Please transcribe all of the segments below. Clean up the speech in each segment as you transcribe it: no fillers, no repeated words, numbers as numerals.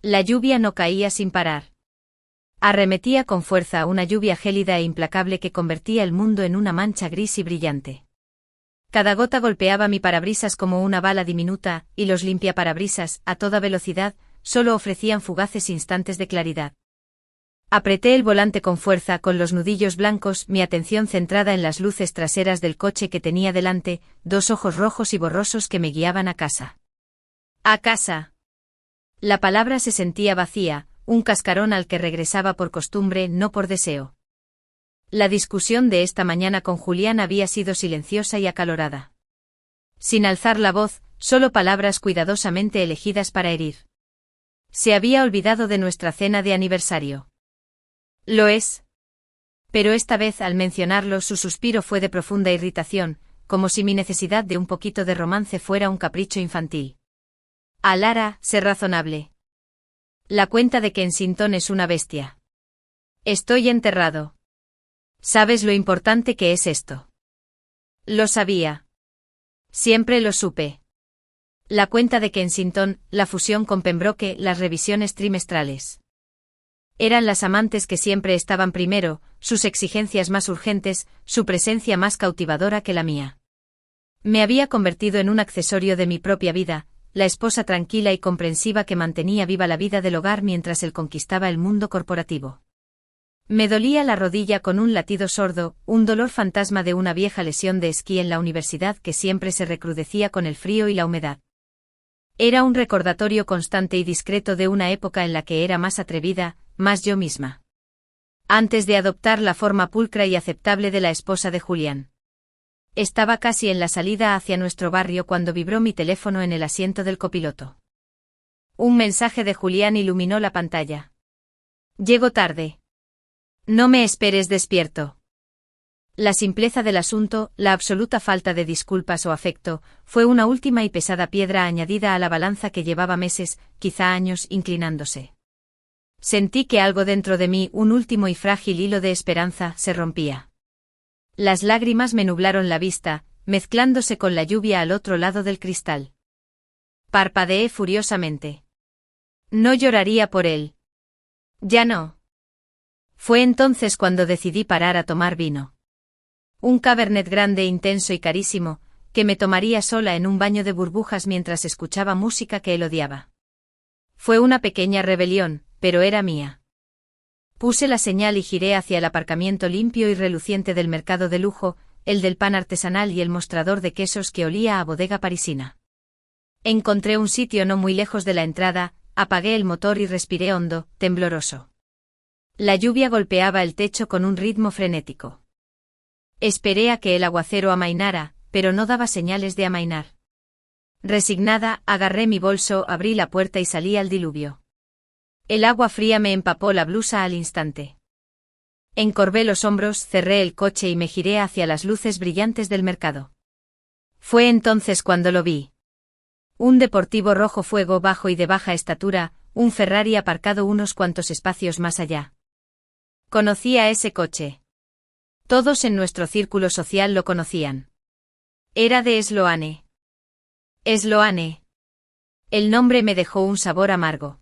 La lluvia no caía sin parar. Arremetía con fuerza una lluvia gélida e implacable que convertía el mundo en una mancha gris y brillante. Cada gota golpeaba mi parabrisas como una bala diminuta, y los limpiaparabrisas, a toda velocidad, solo ofrecían fugaces instantes de claridad. Apreté el volante con fuerza con los nudillos blancos, mi atención centrada en las luces traseras del coche que tenía delante, dos ojos rojos y borrosos que me guiaban a casa. ¡A casa! La palabra se sentía vacía, un cascarón al que regresaba por costumbre, no por deseo. La discusión de esta mañana con Julián había sido silenciosa y acalorada. Sin alzar la voz, solo palabras cuidadosamente elegidas para herir. Se había olvidado de nuestra cena de aniversario. Lo es. Pero esta vez al mencionarlo su suspiro fue de profunda irritación, como si mi necesidad de un poquito de romance fuera un capricho infantil. Lara, sé razonable. La cuenta de Kensington es una bestia. Estoy enterrado. ¿Sabes lo importante que es esto? Lo sabía. Siempre lo supe. La cuenta de Kensington, la fusión con Pembroke, las revisiones trimestrales. Eran las amantes que siempre estaban primero, sus exigencias más urgentes, su presencia más cautivadora que la mía. Me había convertido en un accesorio de mi propia vida, la esposa tranquila y comprensiva que mantenía viva la vida del hogar mientras él conquistaba el mundo corporativo. Me dolía la rodilla con un latido sordo, un dolor fantasma de una vieja lesión de esquí en la universidad que siempre se recrudecía con el frío y la humedad. Era un recordatorio constante y discreto de una época en la que era más atrevida, más yo misma. Antes de adoptar la forma pulcra y aceptable de la esposa de Julián. Estaba casi en la salida hacia nuestro barrio cuando vibró mi teléfono en el asiento del copiloto. Un mensaje de Julián iluminó la pantalla. Llego tarde. No me esperes despierto. La simpleza del asunto, la absoluta falta de disculpas o afecto, fue una última y pesada piedra añadida a la balanza que llevaba meses, quizá años, inclinándose. Sentí que algo dentro de mí, un último y frágil hilo de esperanza, se rompía. Las lágrimas me nublaron la vista, mezclándose con la lluvia al otro lado del cristal. Parpadeé furiosamente. No lloraría por él. Ya no. Fue entonces cuando decidí parar a tomar vino. Un Cabernet grande, intenso y carísimo, que me tomaría sola en un baño de burbujas mientras escuchaba música que él odiaba. Fue una pequeña rebelión, pero era mía. Puse la señal y giré hacia el aparcamiento limpio y reluciente del mercado de lujo, el del pan artesanal y el mostrador de quesos que olía a bodega parisina. Encontré un sitio no muy lejos de la entrada, apagué el motor y respiré hondo, tembloroso. La lluvia golpeaba el techo con un ritmo frenético. Esperé a que el aguacero amainara, pero no daba señales de amainar. Resignada, agarré mi bolso, abrí la puerta y salí al diluvio. El agua fría me empapó la blusa al instante. Encorvé los hombros, cerré el coche y me giré hacia las luces brillantes del mercado. Fue entonces cuando lo vi. Un deportivo rojo fuego bajo y de baja estatura, un Ferrari aparcado unos cuantos espacios más allá. Conocía ese coche. Todos en nuestro círculo social lo conocían. Era de Sloane. Sloane. El nombre me dejó un sabor amargo.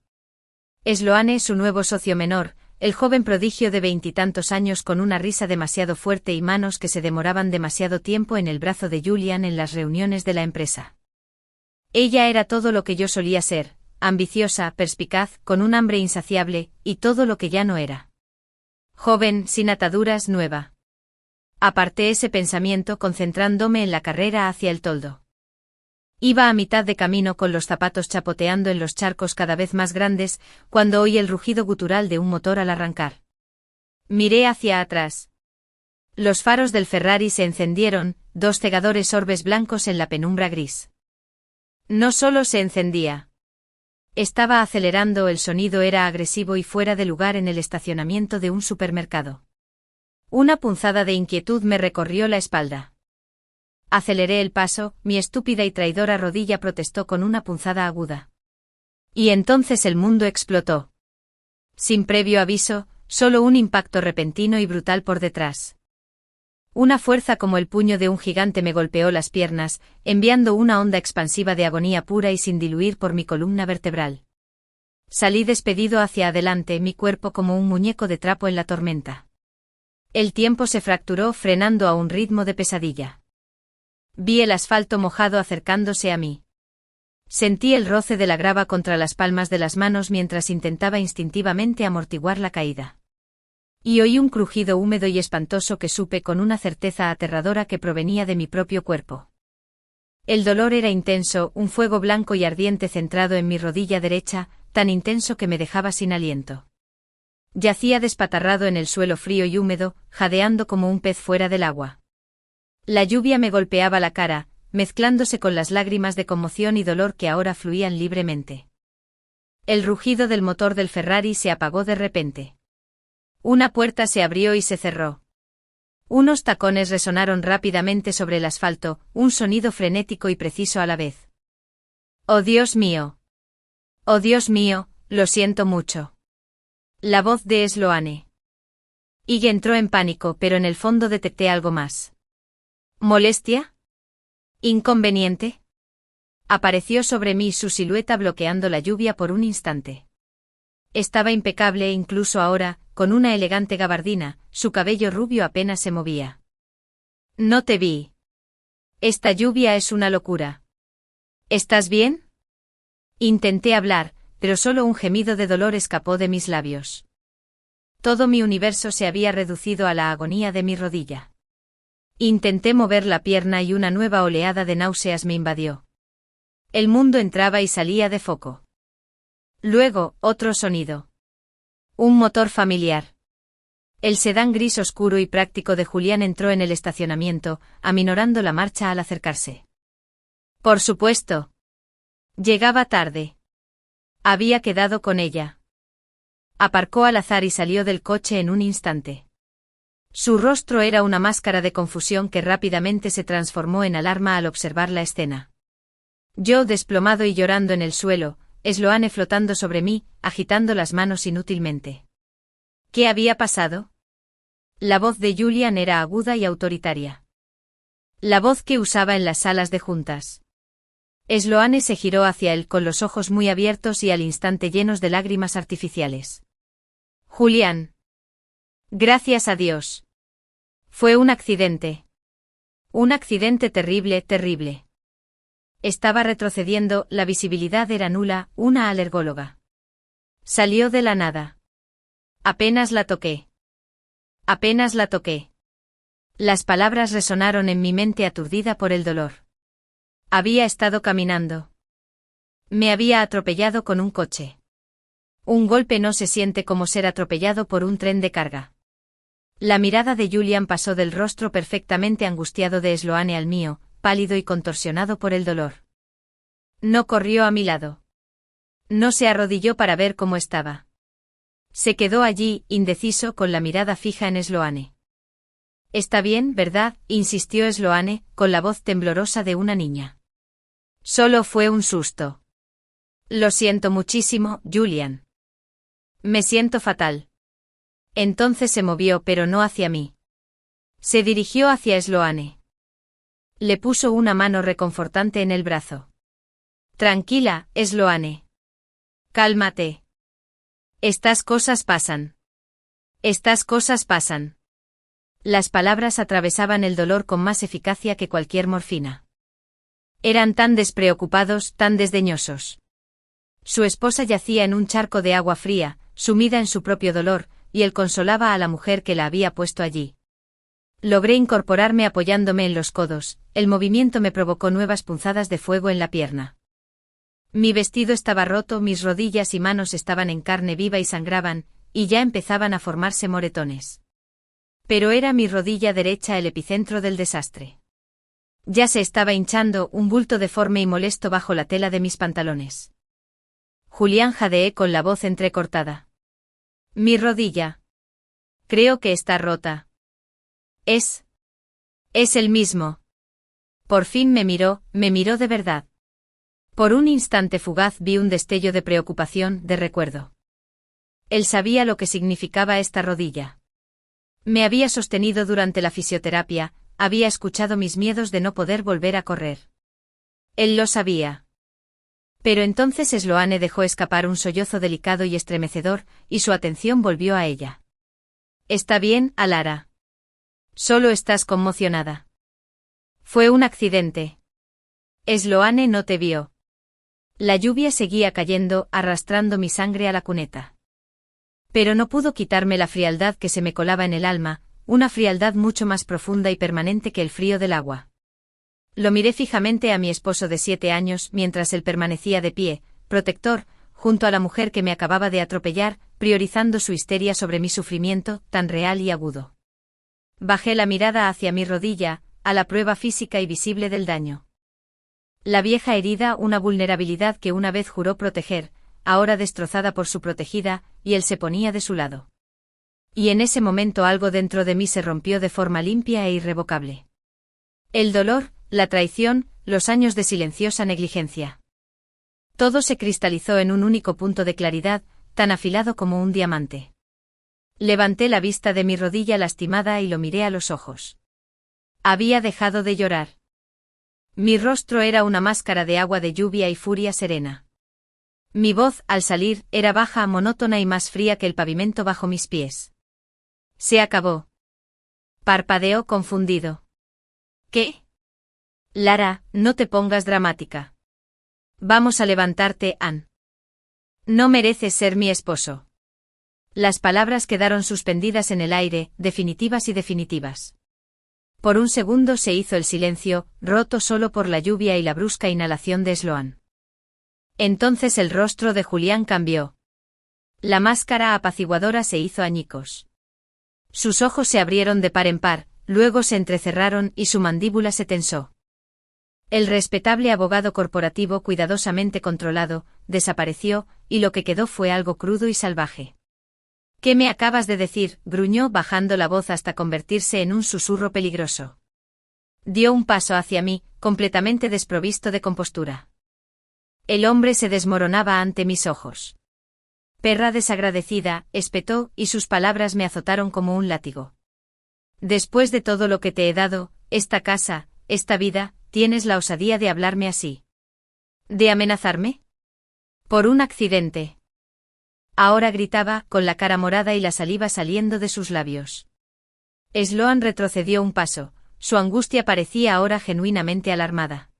Sloane, su nuevo socio menor, el joven prodigio de 20 y tantos años con una risa demasiado fuerte y manos que se demoraban demasiado tiempo en el brazo de Julian en las reuniones de la empresa. Ella era todo lo que yo solía ser, ambiciosa, perspicaz, con un hambre insaciable, y todo lo que ya no era. Joven, sin ataduras, nueva. Aparté ese pensamiento concentrándome en la carrera hacia el toldo. Iba a mitad de camino con los zapatos chapoteando en los charcos cada vez más grandes, cuando oí el rugido gutural de un motor al arrancar. Miré hacia atrás. Los faros del Ferrari se encendieron, dos cegadores orbes blancos en la penumbra gris. No solo se encendía. Estaba acelerando, el sonido era agresivo y fuera de lugar en el estacionamiento de un supermercado. Una punzada de inquietud me recorrió la espalda. Aceleré el paso, mi estúpida y traidora rodilla protestó con una punzada aguda. Y entonces el mundo explotó. Sin previo aviso, solo un impacto repentino y brutal por detrás. Una fuerza como el puño de un gigante me golpeó las piernas, enviando una onda expansiva de agonía pura y sin diluir por mi columna vertebral. Salí despedido hacia adelante, mi cuerpo como un muñeco de trapo en la tormenta. El tiempo se fracturó frenando a un ritmo de pesadilla. Vi el asfalto mojado acercándose a mí. Sentí el roce de la grava contra las palmas de las manos mientras intentaba instintivamente amortiguar la caída. Y oí un crujido húmedo y espantoso que supe con una certeza aterradora que provenía de mi propio cuerpo. El dolor era intenso, un fuego blanco y ardiente centrado en mi rodilla derecha, tan intenso que me dejaba sin aliento. Yacía despatarrado en el suelo frío y húmedo, jadeando como un pez fuera del agua. La lluvia me golpeaba la cara, mezclándose con las lágrimas de conmoción y dolor que ahora fluían libremente. El rugido del motor del Ferrari se apagó de repente. Una puerta se abrió y se cerró. Unos tacones resonaron rápidamente sobre el asfalto, un sonido frenético y preciso a la vez. ¡Oh Dios mío! ¡Oh Dios mío, lo siento mucho! La voz de Sloane. Ig entró en pánico, pero en el fondo detecté algo más. ¿Molestia? ¿Inconveniente? Apareció sobre mí su silueta bloqueando la lluvia por un instante. Estaba impecable incluso ahora, con una elegante gabardina, su cabello rubio apenas se movía. No te vi. Esta lluvia es una locura. ¿Estás bien? Intenté hablar, pero solo un gemido de dolor escapó de mis labios. Todo mi universo se había reducido a la agonía de mi rodilla. Intenté mover la pierna y una nueva oleada de náuseas me invadió. El mundo entraba y salía de foco. Luego, otro sonido. Un motor familiar. El sedán gris oscuro y práctico de Julián entró en el estacionamiento, aminorando la marcha al acercarse. Por supuesto. Llegaba tarde. Había quedado con ella. Aparcó al azar y salió del coche en un instante. Su rostro era una máscara de confusión que rápidamente se transformó en alarma al observar la escena. Yo desplomado y llorando en el suelo, Sloane flotando sobre mí, agitando las manos inútilmente. ¿Qué había pasado? La voz de Julian era aguda y autoritaria. La voz que usaba en las salas de juntas. Sloane se giró hacia él con los ojos muy abiertos y al instante llenos de lágrimas artificiales. Julián. Gracias a Dios. Fue un accidente. Un accidente terrible, terrible. Estaba retrocediendo, la visibilidad era nula, una alergóloga. Salió de la nada. Apenas la toqué. Apenas la toqué. Las palabras resonaron en mi mente aturdida por el dolor. Había estado caminando. Me había atropellado con un coche. Un golpe no se siente como ser atropellado por un tren de carga. La mirada de Julian pasó del rostro perfectamente angustiado de Sloane al mío, pálido y contorsionado por el dolor. No corrió a mi lado. No se arrodilló para ver cómo estaba. Se quedó allí, indeciso, con la mirada fija en Sloane. «Está bien, ¿verdad?», insistió Sloane, con la voz temblorosa de una niña. «Solo fue un susto». «Lo siento muchísimo, Julian. Me siento fatal». Entonces se movió, pero no hacia mí. Se dirigió hacia Sloane. Le puso una mano reconfortante en el brazo. «Tranquila, Sloane. Cálmate. Estas cosas pasan. Estas cosas pasan». Las palabras atravesaban el dolor con más eficacia que cualquier morfina. Eran tan despreocupados, tan desdeñosos. Su esposa yacía en un charco de agua fría, sumida en su propio dolor, y él consolaba a la mujer que la había puesto allí. Logré incorporarme apoyándome en los codos, el movimiento me provocó nuevas punzadas de fuego en la pierna. Mi vestido estaba roto, mis rodillas y manos estaban en carne viva y sangraban, y ya empezaban a formarse moretones. Pero era mi rodilla derecha el epicentro del desastre. Ya se estaba hinchando, un bulto deforme y molesto bajo la tela de mis pantalones. Julián, jadeé con la voz entrecortada. Mi rodilla. Creo que está rota. Es el mismo. Por fin me miró de verdad. Por un instante fugaz vi un destello de preocupación, de recuerdo. Él sabía lo que significaba esta rodilla. Me había sostenido durante la fisioterapia, había escuchado mis miedos de no poder volver a correr. Él lo sabía. Pero entonces Sloane dejó escapar un sollozo delicado y estremecedor, y su atención volvió a ella. «Está bien, Alara. Solo estás conmocionada. Fue un accidente. Sloane no te vio». La lluvia seguía cayendo, arrastrando mi sangre a la cuneta. Pero no pudo quitarme la frialdad que se me colaba en el alma, una frialdad mucho más profunda y permanente que el frío del agua. Lo miré fijamente a mi esposo de 7 años mientras él permanecía de pie, protector, junto a la mujer que me acababa de atropellar, priorizando su histeria sobre mi sufrimiento, tan real y agudo. Bajé la mirada hacia mi rodilla, a la prueba física y visible del daño. La vieja herida, una vulnerabilidad que una vez juró proteger, ahora destrozada por su protegida, y él se ponía de su lado. Y en ese momento algo dentro de mí se rompió de forma limpia e irrevocable. El dolor, la traición, los años de silenciosa negligencia. Todo se cristalizó en un único punto de claridad, tan afilado como un diamante. Levanté la vista de mi rodilla lastimada y lo miré a los ojos. Había dejado de llorar. Mi rostro era una máscara de agua de lluvia y furia serena. Mi voz, al salir, era baja, monótona y más fría que el pavimento bajo mis pies. Se acabó. Parpadeó confundido. ¿Qué? Lara, no te pongas dramática. Vamos a levantarte, Ann. No mereces ser mi esposo. Las palabras quedaron suspendidas en el aire, definitivas y definitivas. Por un segundo se hizo el silencio, roto solo por la lluvia y la brusca inhalación de Sloane. Entonces el rostro de Julián cambió. La máscara apaciguadora se hizo añicos. Sus ojos se abrieron de par en par, luego se entrecerraron y su mandíbula se tensó. El respetable abogado corporativo cuidadosamente controlado, desapareció, y lo que quedó fue algo crudo y salvaje. «¿Qué me acabas de decir?», gruñó bajando la voz hasta convertirse en un susurro peligroso. Dio un paso hacia mí, completamente desprovisto de compostura. El hombre se desmoronaba ante mis ojos. «Perra desagradecida», espetó, y sus palabras me azotaron como un látigo. «Después de todo lo que te he dado, esta casa, esta vida, tienes la osadía de hablarme así. ¿De amenazarme? Por un accidente». Ahora gritaba, con la cara morada y la saliva saliendo de sus labios. Sloane retrocedió un paso, su angustia parecía ahora genuinamente alarmada.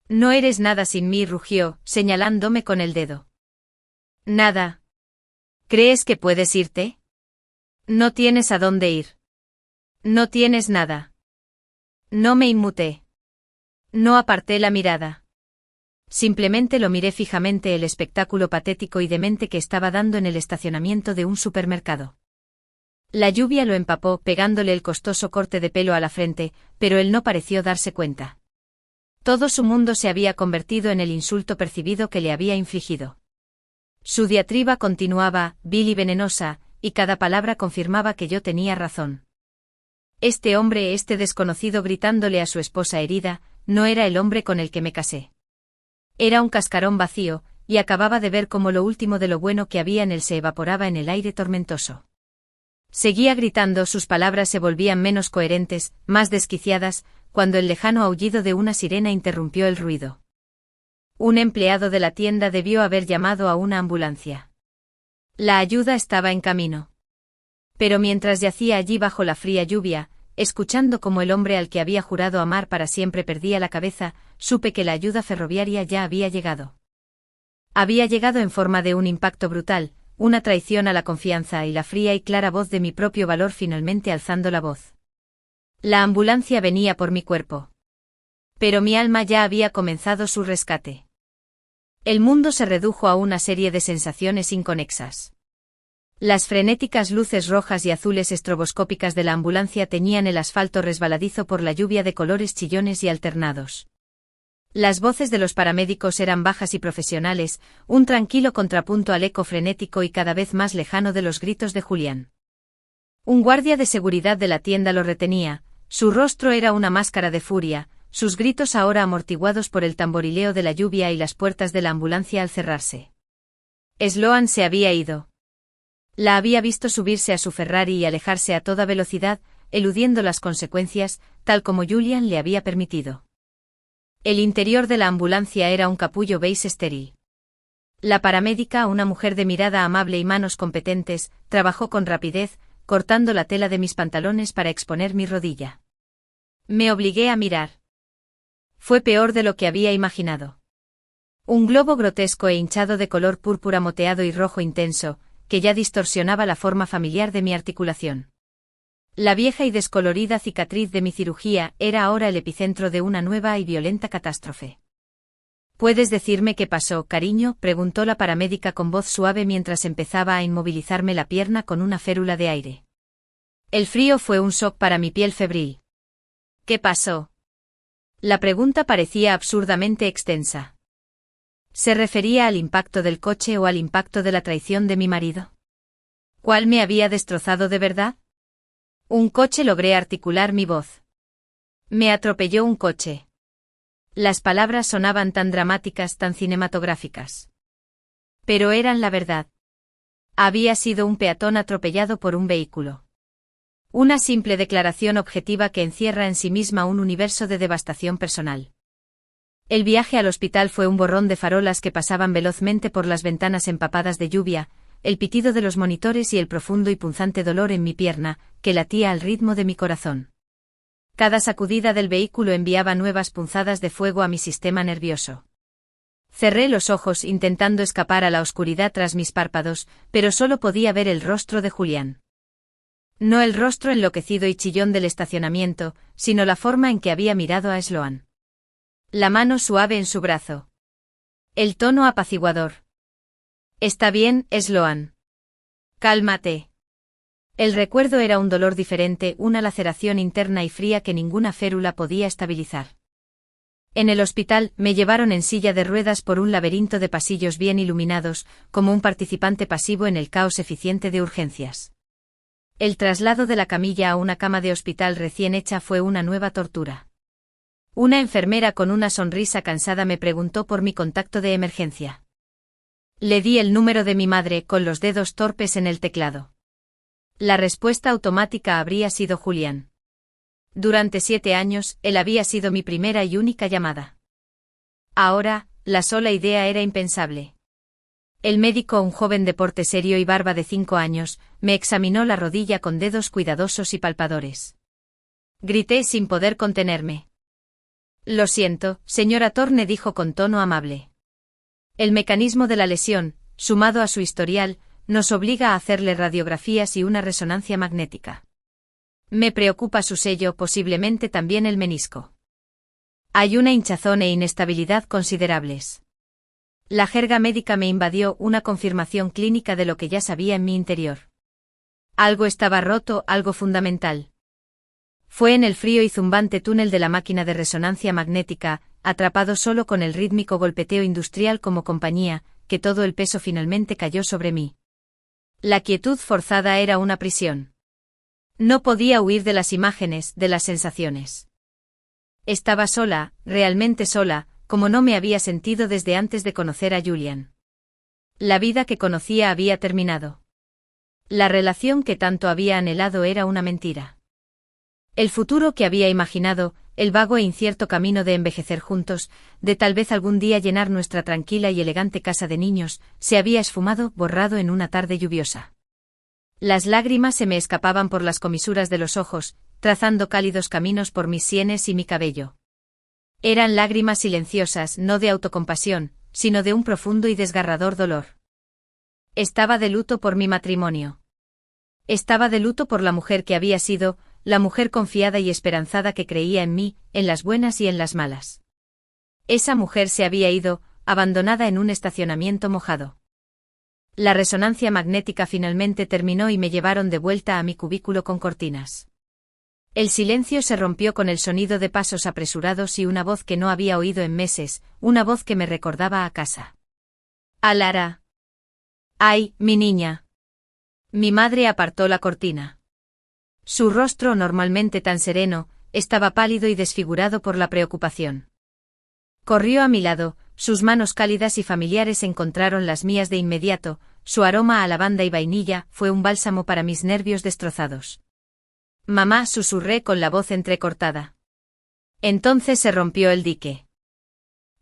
«No eres nada sin mí», rugió, señalándome con el dedo. «Nada. ¿Crees que puedes irte? No tienes a dónde ir. No tienes nada». No me inmuté. No aparté la mirada. Simplemente lo miré fijamente, el espectáculo patético y demente que estaba dando en el estacionamiento de un supermercado. La lluvia lo empapó, pegándole el costoso corte de pelo a la frente, pero él no pareció darse cuenta. Todo su mundo se había convertido en el insulto percibido que le había infligido. Su diatriba continuaba, vil y venenosa, y cada palabra confirmaba que yo tenía razón. Este hombre, este desconocido gritándole a su esposa herida, no era el hombre con el que me casé. Era un cascarón vacío, y acababa de ver cómo lo último de lo bueno que había en él se evaporaba en el aire tormentoso. Seguía gritando, sus palabras se volvían menos coherentes, más desquiciadas, cuando el lejano aullido de una sirena interrumpió el ruido. Un empleado de la tienda debió haber llamado a una ambulancia. La ayuda estaba en camino. Pero mientras yacía allí bajo la fría lluvia, escuchando cómo el hombre al que había jurado amar para siempre perdía la cabeza, supe que la ayuda ferroviaria ya había llegado. Había llegado en forma de un impacto brutal, una traición a la confianza y la fría y clara voz de mi propio valor finalmente alzando la voz. La ambulancia venía por mi cuerpo. Pero mi alma ya había comenzado su rescate. El mundo se redujo a una serie de sensaciones inconexas. Las frenéticas luces rojas y azules estroboscópicas de la ambulancia teñían el asfalto resbaladizo por la lluvia de colores chillones y alternados. Las voces de los paramédicos eran bajas y profesionales, un tranquilo contrapunto al eco frenético y cada vez más lejano de los gritos de Julián. Un guardia de seguridad de la tienda lo retenía, su rostro era una máscara de furia, sus gritos ahora amortiguados por el tamborileo de la lluvia y las puertas de la ambulancia al cerrarse. Sloane se había ido. La había visto subirse a su Ferrari y alejarse a toda velocidad, eludiendo las consecuencias, tal como Julián le había permitido. El interior de la ambulancia era un capullo beige estéril. La paramédica, una mujer de mirada amable y manos competentes, trabajó con rapidez, cortando la tela de mis pantalones para exponer mi rodilla. Me obligué a mirar. Fue peor de lo que había imaginado. Un globo grotesco e hinchado de color púrpura moteado y rojo intenso, que ya distorsionaba la forma familiar de mi articulación. La vieja y descolorida cicatriz de mi cirugía era ahora el epicentro de una nueva y violenta catástrofe. ¿Puedes decirme qué pasó, cariño?, preguntó la paramédica con voz suave mientras empezaba a inmovilizarme la pierna con una férula de aire. El frío fue un shock para mi piel febril. ¿Qué pasó? La pregunta parecía absurdamente extensa. ¿Se refería al impacto del coche o al impacto de la traición de mi marido? ¿Cuál me había destrozado de verdad? Un coche, logré articular mi voz. Me atropelló un coche. Las palabras sonaban tan dramáticas, tan cinematográficas. Pero eran la verdad. Había sido un peatón atropellado por un vehículo. Una simple declaración objetiva que encierra en sí misma un universo de devastación personal. El viaje al hospital fue un borrón de farolas que pasaban velozmente por las ventanas empapadas de lluvia, el pitido de los monitores y el profundo y punzante dolor en mi pierna, que latía al ritmo de mi corazón. Cada sacudida del vehículo enviaba nuevas punzadas de fuego a mi sistema nervioso. Cerré los ojos intentando escapar a la oscuridad tras mis párpados, pero solo podía ver el rostro de Julián. No el rostro enloquecido y chillón del estacionamiento, sino la forma en que había mirado a Sloan. La mano suave en su brazo. El tono apaciguador. Está bien, Sloan. Cálmate. El recuerdo era un dolor diferente, una laceración interna y fría que ninguna férula podía estabilizar. En el hospital, me llevaron en silla de ruedas por un laberinto de pasillos bien iluminados, como un participante pasivo en el caos eficiente de urgencias. El traslado de la camilla a una cama de hospital recién hecha fue una nueva tortura. Una enfermera con una sonrisa cansada me preguntó por mi contacto de emergencia. Le di el número de mi madre con los dedos torpes en el teclado. La respuesta automática habría sido Julián. Durante 7 años, él había sido mi primera y única llamada. Ahora, la sola idea era impensable. El médico, un joven de porte serio y barba de 5 años, me examinó la rodilla con dedos cuidadosos y palpadores. Grité sin poder contenerme. Lo siento, señora Thorne, dijo con tono amable. El mecanismo de la lesión, sumado a su historial, nos obliga a hacerle radiografías y una resonancia magnética. Me preocupa su sello, posiblemente también el menisco. Hay una hinchazón e inestabilidad considerables. La jerga médica me invadió, una confirmación clínica de lo que ya sabía en mi interior. Algo estaba roto, algo fundamental. Fue en el frío y zumbante túnel de la máquina de resonancia magnética, atrapado solo con el rítmico golpeteo industrial como compañía, que todo el peso finalmente cayó sobre mí. La quietud forzada era una prisión. No podía huir de las imágenes, de las sensaciones. Estaba sola, realmente sola, como no me había sentido desde antes de conocer a Julián. La vida que conocía había terminado. La relación que tanto había anhelado era una mentira. El futuro que había imaginado, el vago e incierto camino de envejecer juntos, de tal vez algún día llenar nuestra tranquila y elegante casa de niños, se había esfumado, borrado en una tarde lluviosa. Las lágrimas se me escapaban por las comisuras de los ojos, trazando cálidos caminos por mis sienes y mi cabello. Eran lágrimas silenciosas, no de autocompasión, sino de un profundo y desgarrador dolor. Estaba de luto por mi matrimonio. Estaba de luto por la mujer que había sido, la mujer confiada y esperanzada que creía en mí, en las buenas y en las malas. Esa mujer se había ido, abandonada en un estacionamiento mojado. La resonancia magnética finalmente terminó y me llevaron de vuelta a mi cubículo con cortinas. El silencio se rompió con el sonido de pasos apresurados y una voz que no había oído en meses, una voz que me recordaba a casa. Alara. ¡Ay, mi niña! Mi madre apartó la cortina. Su rostro, normalmente tan sereno, estaba pálido y desfigurado por la preocupación. Corrió a mi lado, sus manos cálidas y familiares encontraron las mías de inmediato, su aroma a lavanda y vainilla fue un bálsamo para mis nervios destrozados. Mamá, susurré con la voz entrecortada. Entonces se rompió el dique.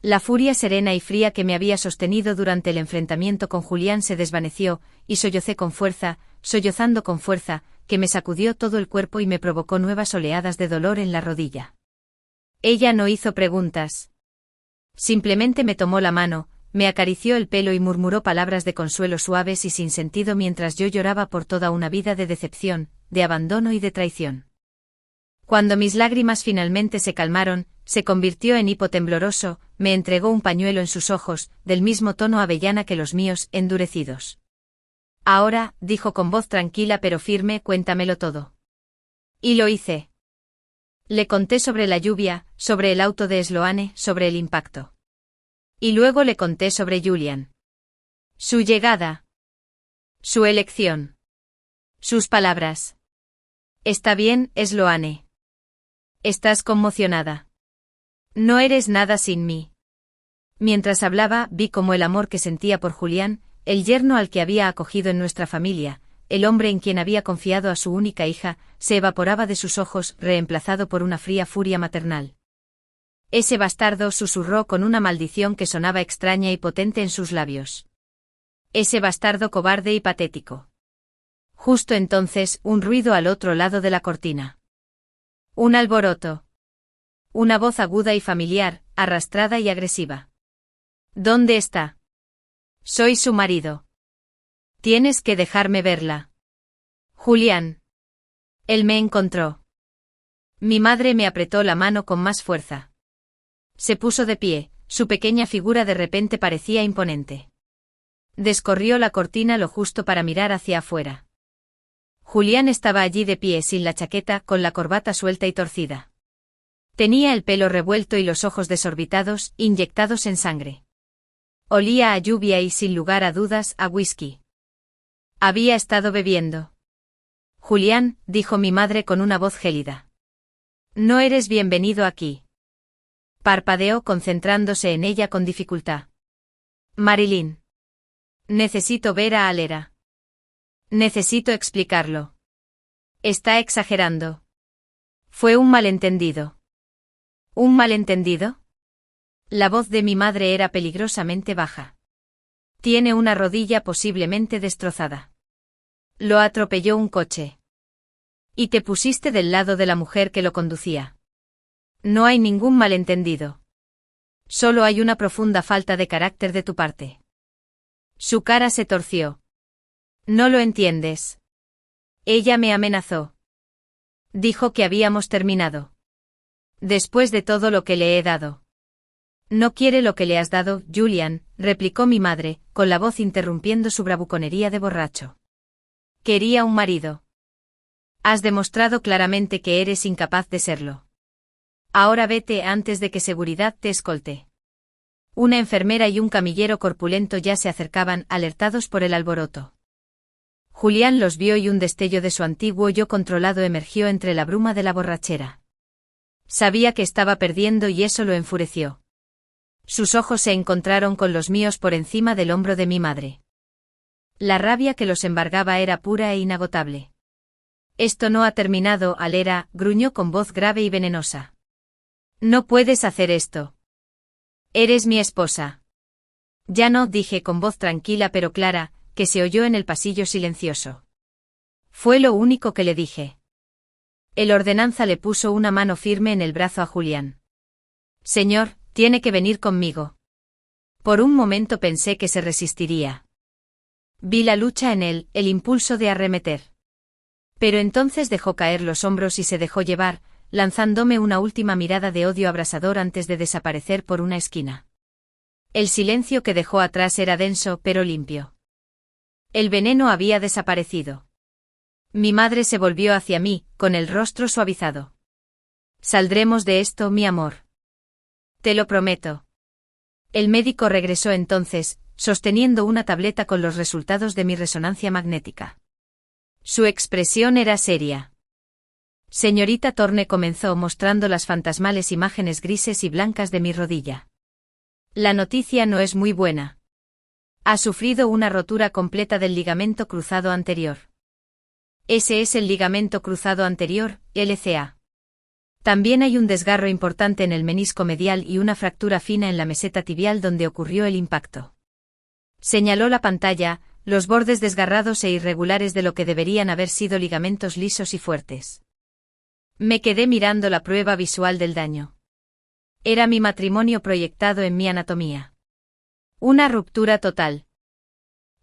La furia serena y fría que me había sostenido durante el enfrentamiento con Julián se desvaneció, y sollocé con fuerza, sollozando con fuerza, que me sacudió todo el cuerpo y me provocó nuevas oleadas de dolor en la rodilla. Ella no hizo preguntas. Simplemente me tomó la mano, me acarició el pelo y murmuró palabras de consuelo suaves y sin sentido mientras yo lloraba por toda una vida de decepción, de abandono y de traición. Cuando mis lágrimas finalmente se calmaron, se convirtió en hipo tembloroso, me entregó un pañuelo en sus ojos, del mismo tono avellana que los míos, endurecidos. Ahora, dijo con voz tranquila pero firme, cuéntamelo todo. Y lo hice. Le conté sobre la lluvia, sobre el auto de Sloane, sobre el impacto. Y luego le conté sobre Julian. Su llegada. Su elección. Sus palabras. Está bien, Sloane. Estás conmocionada. No eres nada sin mí. Mientras hablaba, vi cómo el amor que sentía por Julián, el yerno al que había acogido en nuestra familia, el hombre en quien había confiado a su única hija, se evaporaba de sus ojos, reemplazado por una fría furia maternal. Ese bastardo, susurró con una maldición que sonaba extraña y potente en sus labios. Ese bastardo cobarde y patético. Justo entonces, un ruido al otro lado de la cortina. Un alboroto. Una voz aguda y familiar, arrastrada y agresiva. ¿Dónde está? Soy su marido. Tienes que dejarme verla. Julián. Él me encontró. Mi madre me apretó la mano con más fuerza. Se puso de pie, su pequeña figura de repente parecía imponente. Descorrió la cortina lo justo para mirar hacia afuera. Julián estaba allí de pie sin la chaqueta, con la corbata suelta y torcida. Tenía el pelo revuelto y los ojos desorbitados, inyectados en sangre. Olía a lluvia y, sin lugar a dudas, a whisky. Había estado bebiendo. Julián, dijo mi madre con una voz gélida. No eres bienvenido aquí. Parpadeó concentrándose en ella con dificultad. Marilyn. Necesito ver a Alera. Necesito explicarlo. Está exagerando. Fue un malentendido. ¿Un malentendido? La voz de mi madre era peligrosamente baja. Tiene una rodilla posiblemente destrozada. Lo atropelló un coche. Y te pusiste del lado de la mujer que lo conducía. No hay ningún malentendido. Solo hay una profunda falta de carácter de tu parte. Su cara se torció. No lo entiendes. Ella me amenazó. Dijo que habíamos terminado. Después de todo lo que le he dado. No quiere lo que le has dado, Julian, replicó mi madre, con la voz interrumpiendo su bravuconería de borracho. Quería un marido. Has demostrado claramente que eres incapaz de serlo. Ahora vete antes de que seguridad te escolte. Una enfermera y un camillero corpulento ya se acercaban, alertados por el alboroto. Julián los vio y un destello de su antiguo yo controlado emergió entre la bruma de la borrachera. Sabía que estaba perdiendo y eso lo enfureció. Sus ojos se encontraron con los míos por encima del hombro de mi madre. La rabia que los embargaba era pura e inagotable. Esto no ha terminado, Alera, gruñó con voz grave y venenosa. No puedes hacer esto. Eres mi esposa. Ya no, dije con voz tranquila pero clara, que se oyó en el pasillo silencioso. Fue lo único que le dije. El ordenanza le puso una mano firme en el brazo a Julián. Señor, tiene que venir conmigo. Por un momento pensé que se resistiría. Vi la lucha en él, el impulso de arremeter. Pero entonces dejó caer los hombros y se dejó llevar, lanzándome una última mirada de odio abrasador antes de desaparecer por una esquina. El silencio que dejó atrás era denso pero limpio. El veneno había desaparecido. Mi madre se volvió hacia mí, con el rostro suavizado. Saldremos de esto, mi amor. Te lo prometo. El médico regresó entonces, sosteniendo una tableta con los resultados de mi resonancia magnética. Su expresión era seria. Señorita Thorne comenzó mostrando las fantasmales imágenes grises y blancas de mi rodilla. La noticia no es muy buena. Ha sufrido una rotura completa del ligamento cruzado anterior. Ese es el ligamento cruzado anterior, LCA. También hay un desgarro importante en el menisco medial y una fractura fina en la meseta tibial donde ocurrió el impacto. Señaló la pantalla, los bordes desgarrados e irregulares de lo que deberían haber sido ligamentos lisos y fuertes. Me quedé mirando la prueba visual del daño. Era mi matrimonio proyectado en mi anatomía. Una ruptura total.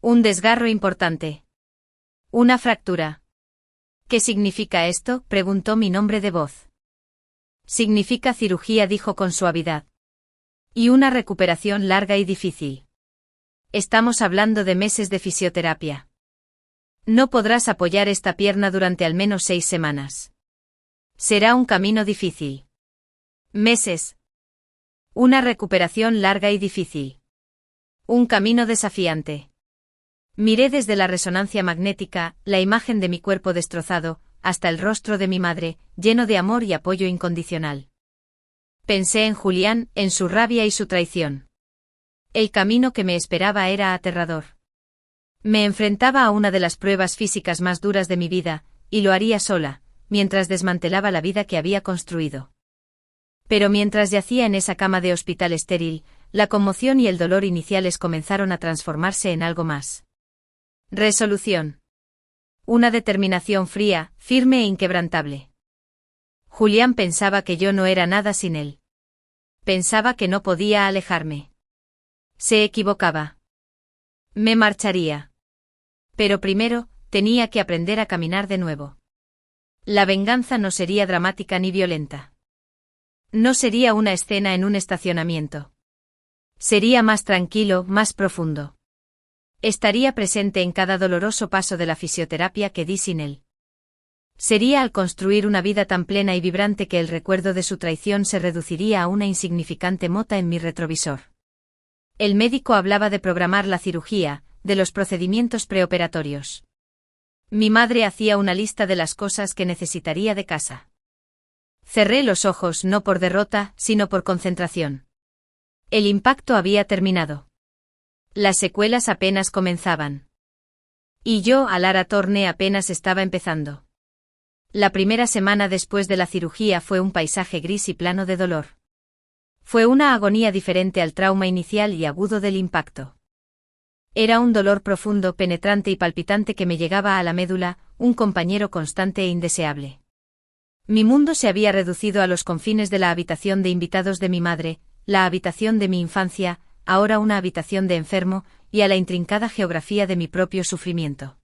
Un desgarro importante. Una fractura. ¿Qué significa esto?, preguntó mi nombre de voz. Significa cirugía, dijo con suavidad. Y una recuperación larga y difícil. Estamos hablando de meses de fisioterapia. No podrás apoyar esta pierna durante al menos 6 semanas. Será un camino difícil. Meses. Una recuperación larga y difícil. Un camino desafiante. Miré desde la resonancia magnética, la imagen de mi cuerpo destrozado, hasta el rostro de mi madre, lleno de amor y apoyo incondicional. Pensé en Julián, en su rabia y su traición. El camino que me esperaba era aterrador. Me enfrentaba a una de las pruebas físicas más duras de mi vida, y lo haría sola, mientras desmantelaba la vida que había construido. Pero mientras yacía en esa cama de hospital estéril, la conmoción y el dolor iniciales comenzaron a transformarse en algo más. Resolución. Una determinación fría, firme e inquebrantable. Julián pensaba que yo no era nada sin él. Pensaba que no podía alejarme. Se equivocaba. Me marcharía. Pero primero, tenía que aprender a caminar de nuevo. La venganza no sería dramática ni violenta. No sería una escena en un estacionamiento. Sería más tranquilo, más profundo. Estaría presente en cada doloroso paso de la fisioterapia que di sin él. Sería al construir una vida tan plena y vibrante que el recuerdo de su traición se reduciría a una insignificante mota en mi retrovisor. El médico hablaba de programar la cirugía, de los procedimientos preoperatorios. Mi madre hacía una lista de las cosas que necesitaría de casa. Cerré los ojos no por derrota, sino por concentración. El impacto había terminado. Las secuelas apenas comenzaban. Y yo, Alara Torne, apenas estaba empezando. La primera semana después de la cirugía fue un paisaje gris y plano de dolor. Fue una agonía diferente al trauma inicial y agudo del impacto. Era un dolor profundo, penetrante y palpitante que me llegaba a la médula, un compañero constante e indeseable. Mi mundo se había reducido a los confines de la habitación de invitados de mi madre, la habitación de mi infancia, ahora una habitación de enfermo, y a la intrincada geografía de mi propio sufrimiento.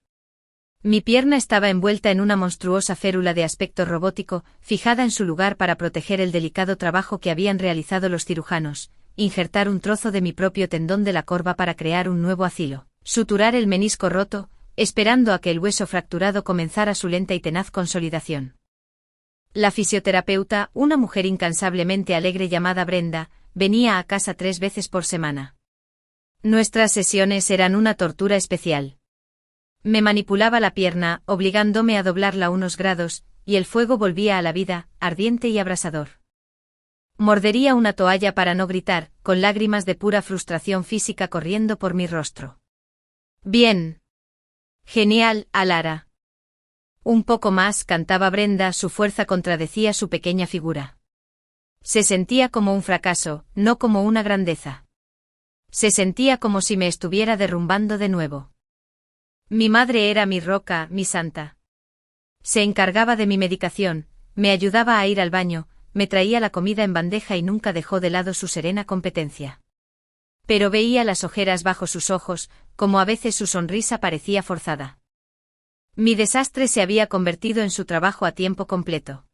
Mi pierna estaba envuelta en una monstruosa férula de aspecto robótico, fijada en su lugar para proteger el delicado trabajo que habían realizado los cirujanos, injertar un trozo de mi propio tendón de la corva para crear un nuevo acilo, suturar el menisco roto, esperando a que el hueso fracturado comenzara su lenta y tenaz consolidación. La fisioterapeuta, una mujer incansablemente alegre llamada Brenda, venía a casa 3 veces por semana. Nuestras sesiones eran una tortura especial. Me manipulaba la pierna, obligándome a doblarla unos grados, y el fuego volvía a la vida, ardiente y abrasador. Mordería una toalla para no gritar, con lágrimas de pura frustración física corriendo por mi rostro. Bien. Genial, Alara. Un poco más, cantaba Brenda, su fuerza contradecía su pequeña figura. Se sentía como un fracaso, no como una grandeza. Se sentía como si me estuviera derrumbando de nuevo. Mi madre era mi roca, mi santa. Se encargaba de mi medicación, me ayudaba a ir al baño, me traía la comida en bandeja y nunca dejó de lado su serena competencia. Pero veía las ojeras bajo sus ojos, como a veces su sonrisa parecía forzada. Mi desastre se había convertido en su trabajo a tiempo completo.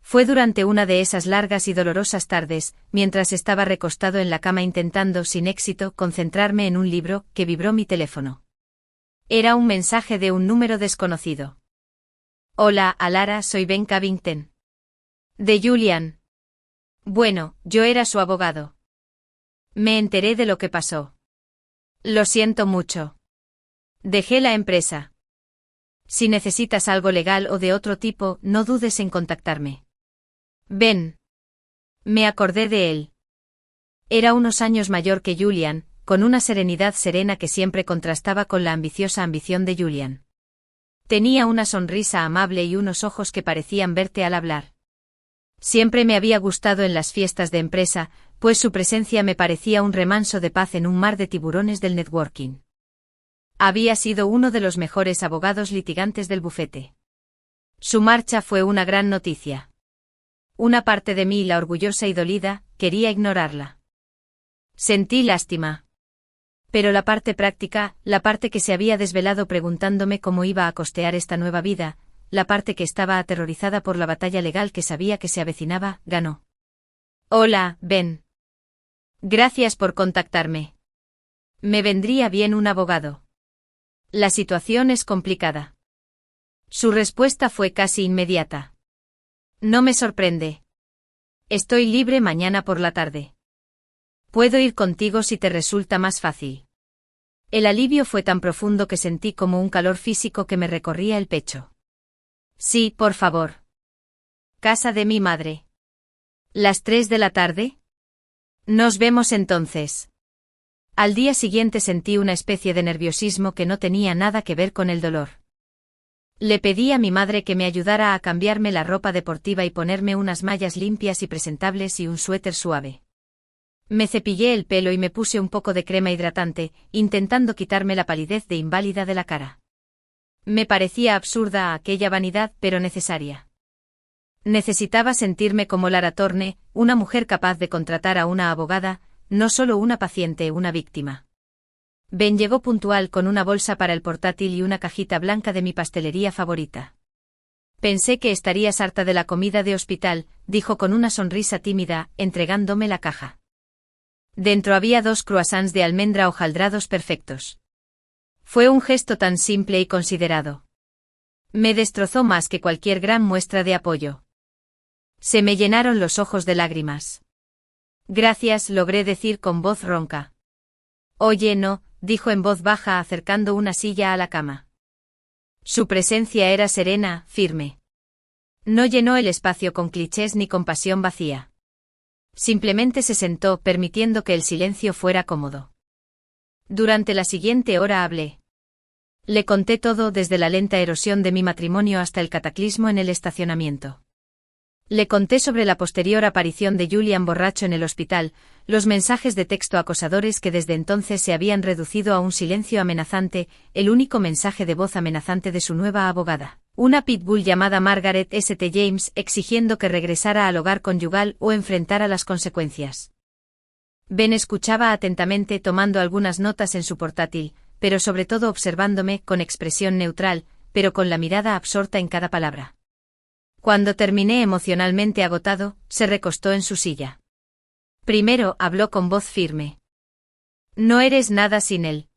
Fue durante una de esas largas y dolorosas tardes, mientras estaba recostado en la cama intentando sin éxito concentrarme en un libro, que vibró mi teléfono. Era un mensaje de un número desconocido. Hola, Alara, soy Ben Covington. De Julian. Bueno, yo era su abogado. Me enteré de lo que pasó. Lo siento mucho. Dejé la empresa. Si necesitas algo legal o de otro tipo, no dudes en contactarme. Ben. Me acordé de él. Era unos años mayor que Julian, con una serenidad serena que siempre contrastaba con la ambiciosa ambición de Julian. Tenía una sonrisa amable y unos ojos que parecían verte al hablar. Siempre me había gustado en las fiestas de empresa, pues su presencia me parecía un remanso de paz en un mar de tiburones del networking. Había sido uno de los mejores abogados litigantes del bufete. Su marcha fue una gran noticia. Una parte de mí, la orgullosa y dolida, quería ignorarla. Sentí lástima. Pero la parte práctica, la parte que se había desvelado preguntándome cómo iba a costear esta nueva vida, la parte que estaba aterrorizada por la batalla legal que sabía que se avecinaba, ganó. Hola, Ben. Gracias por contactarme. Me vendría bien un abogado. La situación es complicada. Su respuesta fue casi inmediata. No me sorprende. Estoy libre mañana por la tarde. Puedo ir contigo si te resulta más fácil. El alivio fue tan profundo que sentí como un calor físico que me recorría el pecho. Sí, por favor. Casa de mi madre. ¿Las 3 de la tarde? Nos vemos entonces. Al día siguiente sentí una especie de nerviosismo que no tenía nada que ver con el dolor. Le pedí a mi madre que me ayudara a cambiarme la ropa deportiva y ponerme unas mallas limpias y presentables y un suéter suave. Me cepillé el pelo y me puse un poco de crema hidratante, intentando quitarme la palidez de inválida de la cara. Me parecía absurda aquella vanidad, pero necesaria. Necesitaba sentirme como Lara Thorne, una mujer capaz de contratar a una abogada, no solo una paciente, una víctima. Ben llegó puntual con una bolsa para el portátil y una cajita blanca de mi pastelería favorita. Pensé que estarías harta de la comida de hospital, dijo con una sonrisa tímida, entregándome la caja. Dentro había 2 croissants de almendra hojaldrados perfectos. Fue un gesto tan simple y considerado. Me destrozó más que cualquier gran muestra de apoyo. Se me llenaron los ojos de lágrimas. Gracias, logré decir con voz ronca. Oye, no, dijo en voz baja acercando una silla a la cama. Su presencia era serena, firme. No llenó el espacio con clichés ni con pasión vacía. Simplemente se sentó, permitiendo que el silencio fuera cómodo. Durante la siguiente hora hablé. Le conté todo, desde la lenta erosión de mi matrimonio hasta el cataclismo en el estacionamiento. Le conté sobre la posterior aparición de Julian borracho en el hospital, los mensajes de texto acosadores que desde entonces se habían reducido a un silencio amenazante, el único mensaje de voz amenazante de su nueva abogada, una pitbull llamada Margaret St. James, exigiendo que regresara al hogar conyugal o enfrentara las consecuencias. Ben escuchaba atentamente, tomando algunas notas en su portátil, pero sobre todo observándome con expresión neutral, pero con la mirada absorta en cada palabra. Cuando terminé emocionalmente agotado, se recostó en su silla. Primero, habló con voz firme. No eres nada sin él.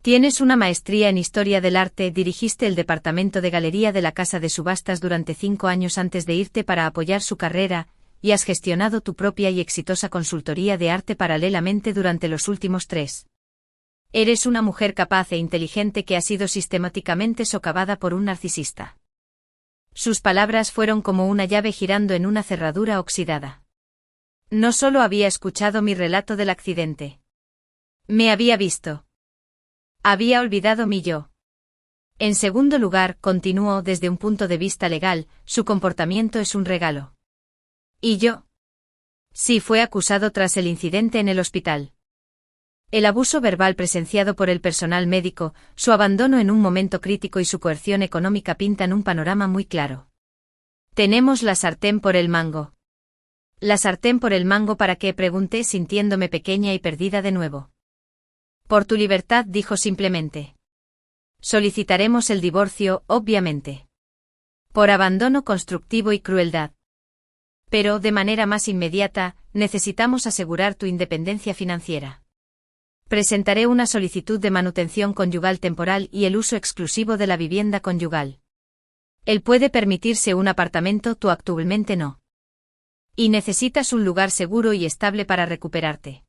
Tienes una maestría en Historia del Arte, dirigiste el departamento de galería de la casa de subastas durante 5 años antes de irte para apoyar su carrera, y has gestionado tu propia y exitosa consultoría de arte paralelamente durante los últimos 3. Eres una mujer capaz e inteligente que ha sido sistemáticamente socavada por un narcisista. Sus palabras fueron como una llave girando en una cerradura oxidada. No solo había escuchado mi relato del accidente. Me había visto. Había olvidado mi yo. En segundo lugar, continuó desde un punto de vista legal, su comportamiento es un regalo. ¿Y yo? Sí, fue acusado tras el incidente en el hospital. El abuso verbal presenciado por el personal médico, su abandono en un momento crítico y su coerción económica pintan un panorama muy claro. Tenemos la sartén por el mango. ¿La sartén por el mango para qué?, pregunté sintiéndome pequeña y perdida de nuevo. Por tu libertad, dijo simplemente. Solicitaremos el divorcio, obviamente. Por abandono constructivo y crueldad. Pero, de manera más inmediata, necesitamos asegurar tu independencia financiera. Presentaré una solicitud de manutención conyugal temporal y el uso exclusivo de la vivienda conyugal. Él puede permitirse un apartamento, tú actualmente no. Y necesitas un lugar seguro y estable para recuperarte.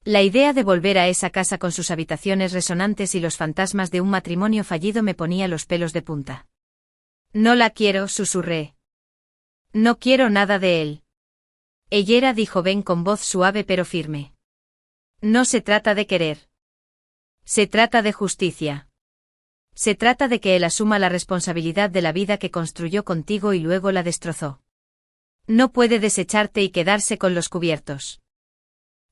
La idea de volver a esa casa con sus habitaciones resonantes y los fantasmas de un matrimonio fallido me ponía los pelos de punta. No la quiero, susurré. No quiero nada de él. Ella, dijo Ben con voz suave pero firme. No se trata de querer. Se trata de justicia. Se trata de que él asuma la responsabilidad de la vida que construyó contigo y luego la destrozó. No puede desecharte y quedarse con los cubiertos.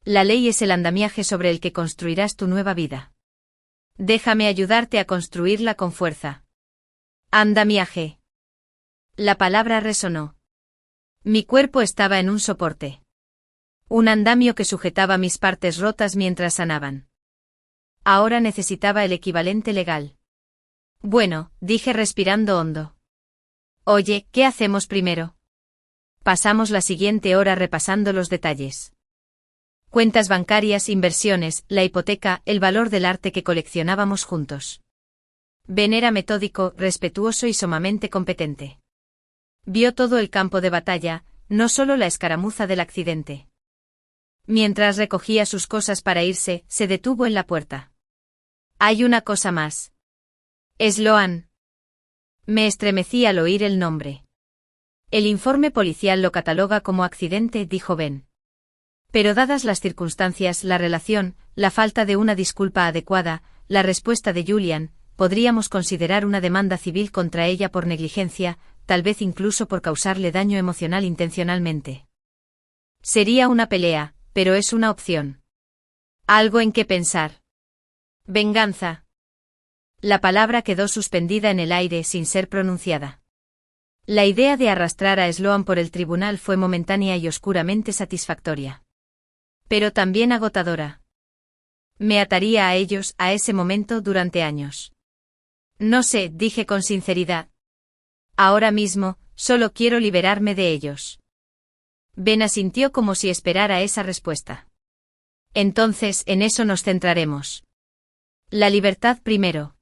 La ley es el andamiaje sobre el que construirás tu nueva vida. Déjame ayudarte a construirla con fuerza. Andamiaje. La palabra resonó. Mi cuerpo estaba en un soporte. Un andamio que sujetaba mis partes rotas mientras sanaban. Ahora necesitaba el equivalente legal. Bueno, dije respirando hondo. Oye, ¿qué hacemos primero? Pasamos la siguiente hora repasando los detalles. Cuentas bancarias, inversiones, la hipoteca, el valor del arte que coleccionábamos juntos. Ben era metódico, respetuoso y sumamente competente. Vio todo el campo de batalla, no solo la escaramuza del accidente. Mientras recogía sus cosas para irse, se detuvo en la puerta. Hay una cosa más. Sloan. Me estremecí al oír el nombre. El informe policial lo cataloga como accidente, dijo Ben. Pero dadas las circunstancias, la relación, la falta de una disculpa adecuada, la respuesta de Julian, podríamos considerar una demanda civil contra ella por negligencia, tal vez incluso por causarle daño emocional intencionalmente. Sería una pelea, pero es una opción. Algo en qué pensar. Venganza. La palabra quedó suspendida en el aire sin ser pronunciada. La idea de arrastrar a Sloan por el tribunal fue momentánea y oscuramente satisfactoria. Pero también agotadora. Me ataría a ellos, a ese momento, durante años. No sé, dije con sinceridad. Ahora mismo, solo quiero liberarme de ellos. Ben asintió como si esperara esa respuesta. Entonces, en eso nos centraremos. La libertad primero.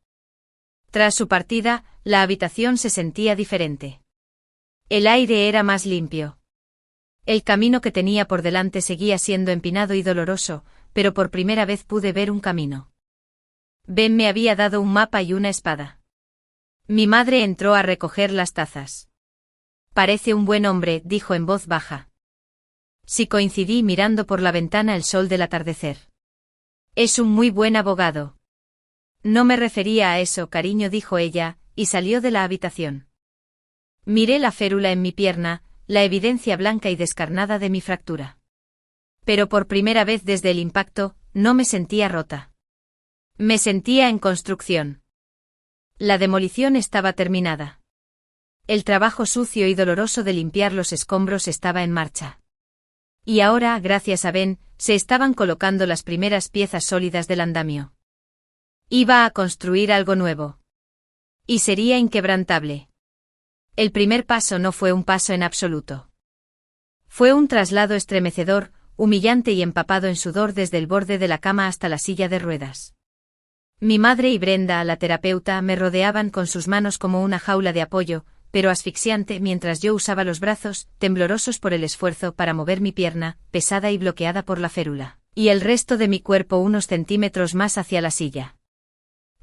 Tras su partida, la habitación se sentía diferente. El aire era más limpio. El camino que tenía por delante seguía siendo empinado y doloroso, pero por primera vez pude ver un camino. Ben me había dado un mapa y una espada. Mi madre entró a recoger las tazas. Parece un buen hombre, dijo en voz baja. Sí, coincidí mirando por la ventana el sol del atardecer. Es un muy buen abogado. No me refería a eso, cariño, dijo ella, y salió de la habitación. Miré la férula en mi pierna, la evidencia blanca y descarnada de mi fractura. Pero por primera vez desde el impacto, no me sentía rota. Me sentía en construcción. La demolición estaba terminada. El trabajo sucio y doloroso de limpiar los escombros estaba en marcha. Y ahora, gracias a Ben, se estaban colocando las primeras piezas sólidas del andamio. Iba a construir algo nuevo. Y sería inquebrantable. El primer paso no fue un paso en absoluto. Fue un traslado estremecedor, humillante y empapado en sudor desde el borde de la cama hasta la silla de ruedas. Mi madre y Brenda, la terapeuta, me rodeaban con sus manos como una jaula de apoyo, pero asfixiante mientras yo usaba los brazos, temblorosos por el esfuerzo para mover mi pierna, pesada y bloqueada por la férula, y el resto de mi cuerpo unos centímetros más hacia la silla.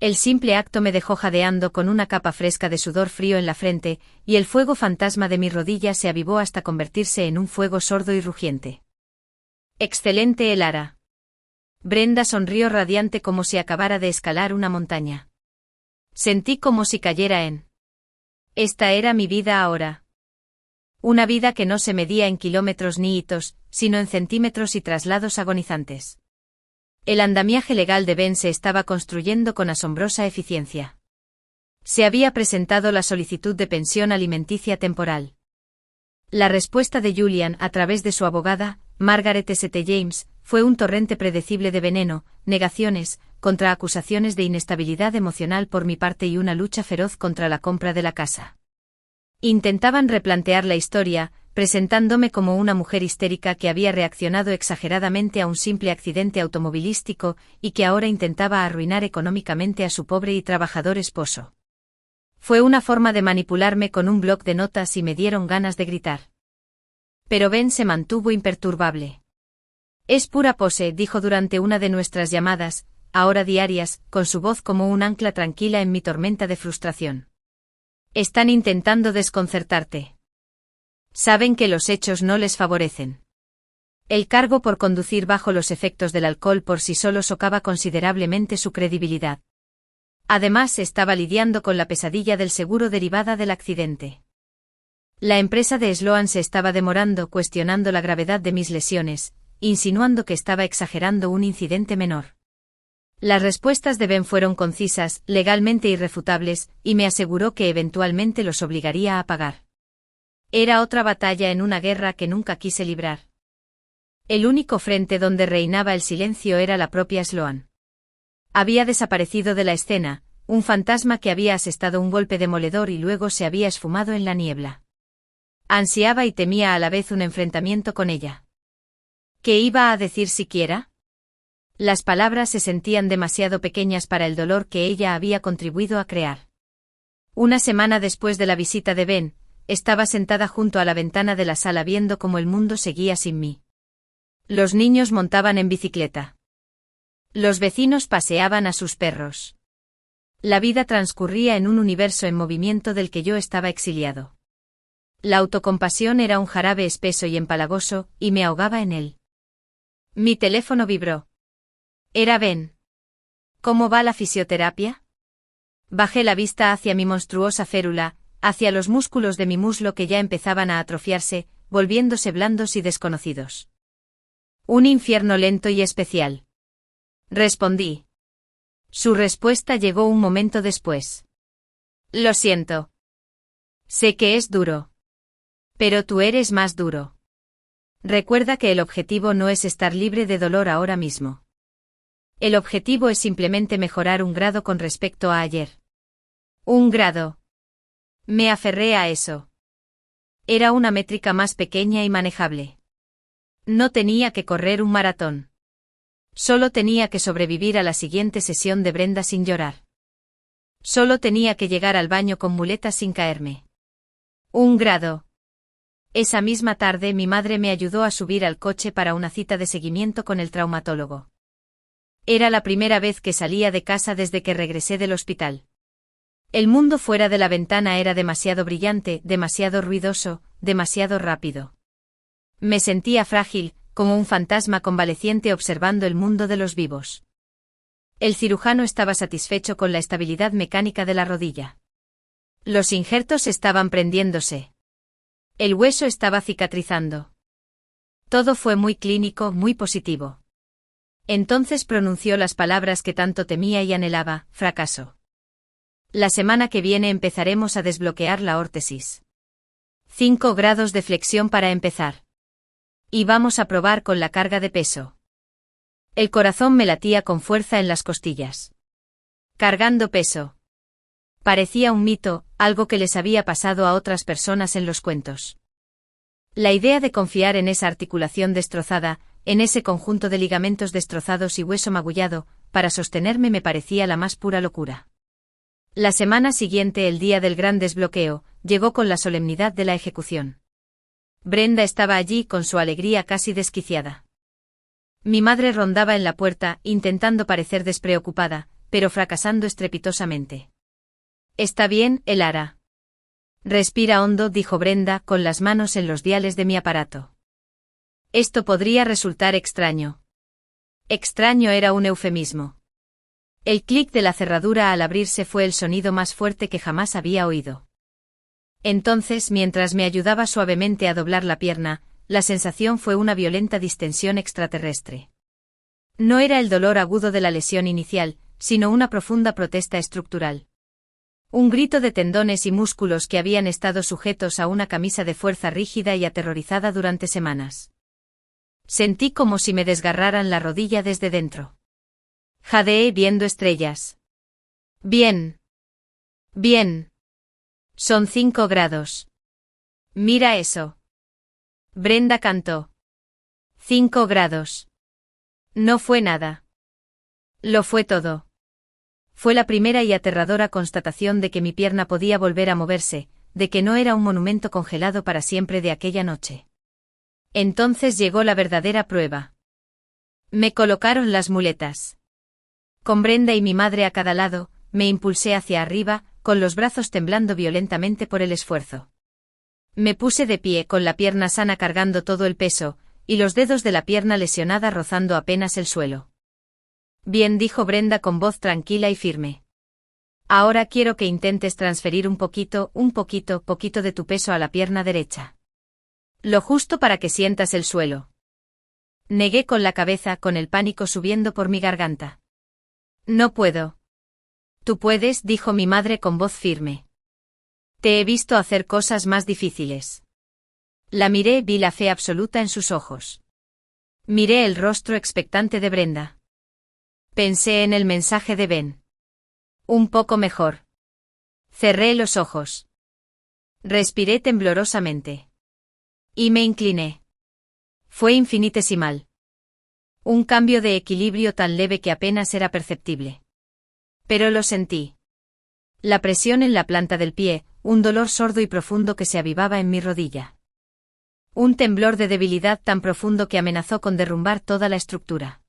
El simple acto me dejó jadeando con una capa fresca de sudor frío en la frente, y el fuego fantasma de mi rodilla se avivó hasta convertirse en un fuego sordo y rugiente. Excelente, Elara. Brenda sonrió radiante como si acabara de escalar una montaña. Sentí como si cayera en. Esta era mi vida ahora. Una vida que no se medía en kilómetros ni hitos, sino en centímetros y traslados agonizantes. El andamiaje legal de Ben se estaba construyendo con asombrosa eficiencia. Se había presentado la solicitud de pensión alimenticia temporal. La respuesta de Julian a través de su abogada, Margaret St. James, fue un torrente predecible de veneno, negaciones, contraacusaciones de inestabilidad emocional por mi parte y una lucha feroz contra la compra de la casa. Intentaban replantear la historia, presentándome como una mujer histérica que había reaccionado exageradamente a un simple accidente automovilístico y que ahora intentaba arruinar económicamente a su pobre y trabajador esposo. Fue una forma de manipularme con un bloc de notas y me dieron ganas de gritar. Pero Ben se mantuvo imperturbable. Es pura pose, dijo durante una de nuestras llamadas, ahora diarias, con su voz como un ancla tranquila en mi tormenta de frustración. Están intentando desconcertarte. Saben que los hechos no les favorecen. El cargo por conducir bajo los efectos del alcohol por sí solo socava considerablemente su credibilidad. Además, estaba lidiando con la pesadilla del seguro derivada del accidente. La empresa de Sloan se estaba demorando, cuestionando la gravedad de mis lesiones, insinuando que estaba exagerando un incidente menor. Las respuestas de Ben fueron concisas, legalmente irrefutables, y me aseguró que eventualmente los obligaría a pagar. Era otra batalla en una guerra que nunca quise librar. El único frente donde reinaba el silencio era la propia Sloan. Había desaparecido de la escena, un fantasma que había asestado un golpe demoledor y luego se había esfumado en la niebla. Ansiaba y temía a la vez un enfrentamiento con ella. ¿Qué iba a decir siquiera? Las palabras se sentían demasiado pequeñas para el dolor que ella había contribuido a crear. Una semana después de la visita de Ben, estaba sentada junto a la ventana de la sala viendo cómo el mundo seguía sin mí. Los niños montaban en bicicleta. Los vecinos paseaban a sus perros. La vida transcurría en un universo en movimiento del que yo estaba exiliado. La autocompasión era un jarabe espeso y empalagoso, y me ahogaba en él. Mi teléfono vibró. Era Ben. ¿Cómo va la fisioterapia? Bajé la vista hacia mi monstruosa férula, hacia los músculos de mi muslo que ya empezaban a atrofiarse, volviéndose blandos y desconocidos. Un infierno lento y especial. Respondí. Su respuesta llegó un momento después. Lo siento. Sé que es duro. Pero tú eres más duro. Recuerda que el objetivo no es estar libre de dolor ahora mismo. El objetivo es simplemente mejorar un grado con respecto a ayer. Un grado. Me aferré a eso. Era una métrica más pequeña y manejable. No tenía que correr un maratón. Solo tenía que sobrevivir a la siguiente sesión de Brenda sin llorar. Solo tenía que llegar al baño con muletas sin caerme. Un grado. Esa misma tarde mi madre me ayudó a subir al coche para una cita de seguimiento con el traumatólogo. Era la primera vez que salía de casa desde que regresé del hospital. El mundo fuera de la ventana era demasiado brillante, demasiado ruidoso, demasiado rápido. Me sentía frágil, como un fantasma convaleciente observando el mundo de los vivos. El cirujano estaba satisfecho con la estabilidad mecánica de la rodilla. Los injertos estaban prendiéndose. El hueso estaba cicatrizando. Todo fue muy clínico, muy positivo. Entonces pronunció las palabras que tanto temía y anhelaba: fracaso. La semana que viene empezaremos a desbloquear la órtesis. 5 grados de flexión para empezar. Y vamos a probar con la carga de peso. El corazón me latía con fuerza en las costillas. Cargando peso. Parecía un mito, algo que les había pasado a otras personas en los cuentos. La idea de confiar en esa articulación destrozada, en ese conjunto de ligamentos destrozados y hueso magullado, para sostenerme me parecía la más pura locura. La semana siguiente, el día del gran desbloqueo, llegó con la solemnidad de la ejecución. Brenda estaba allí con su alegría casi desquiciada. Mi madre rondaba en la puerta, intentando parecer despreocupada, pero fracasando estrepitosamente. «¿Está bien, Elara?» «Respira hondo», dijo Brenda, con las manos en los diales de mi aparato. Esto podría resultar extraño. Extraño era un eufemismo. El clic de la cerradura al abrirse fue el sonido más fuerte que jamás había oído. Entonces, mientras me ayudaba suavemente a doblar la pierna, la sensación fue una violenta distensión extraterrestre. No era el dolor agudo de la lesión inicial, sino una profunda protesta estructural. Un grito de tendones y músculos que habían estado sujetos a una camisa de fuerza rígida y aterrorizada durante semanas. Sentí como si me desgarraran la rodilla desde dentro. Jadeé viendo estrellas. Bien. Bien. Son 5 grados. Mira eso. Brenda cantó. 5 grados. No fue nada. Lo fue todo. Fue la primera y aterradora constatación de que mi pierna podía volver a moverse, de que no era un monumento congelado para siempre de aquella noche. Entonces llegó la verdadera prueba. Me colocaron las muletas. Con Brenda y mi madre a cada lado, me impulsé hacia arriba, con los brazos temblando violentamente por el esfuerzo. Me puse de pie con la pierna sana cargando todo el peso, y los dedos de la pierna lesionada rozando apenas el suelo. Bien, dijo Brenda con voz tranquila y firme. Ahora quiero que intentes transferir poquito de tu peso a la pierna derecha. Lo justo para que sientas el suelo. Negué con la cabeza, con el pánico subiendo por mi garganta. No puedo. Tú puedes, dijo mi madre con voz firme. Te he visto hacer cosas más difíciles. La miré, vi la fe absoluta en sus ojos. Miré el rostro expectante de Brenda. Pensé en el mensaje de Ben. Un poco mejor. Cerré los ojos. Respiré temblorosamente. Y me incliné. Fue infinitesimal. Un cambio de equilibrio tan leve que apenas era perceptible. Pero lo sentí. La presión en la planta del pie, un dolor sordo y profundo que se avivaba en mi rodilla. Un temblor de debilidad tan profundo que amenazó con derrumbar toda la estructura.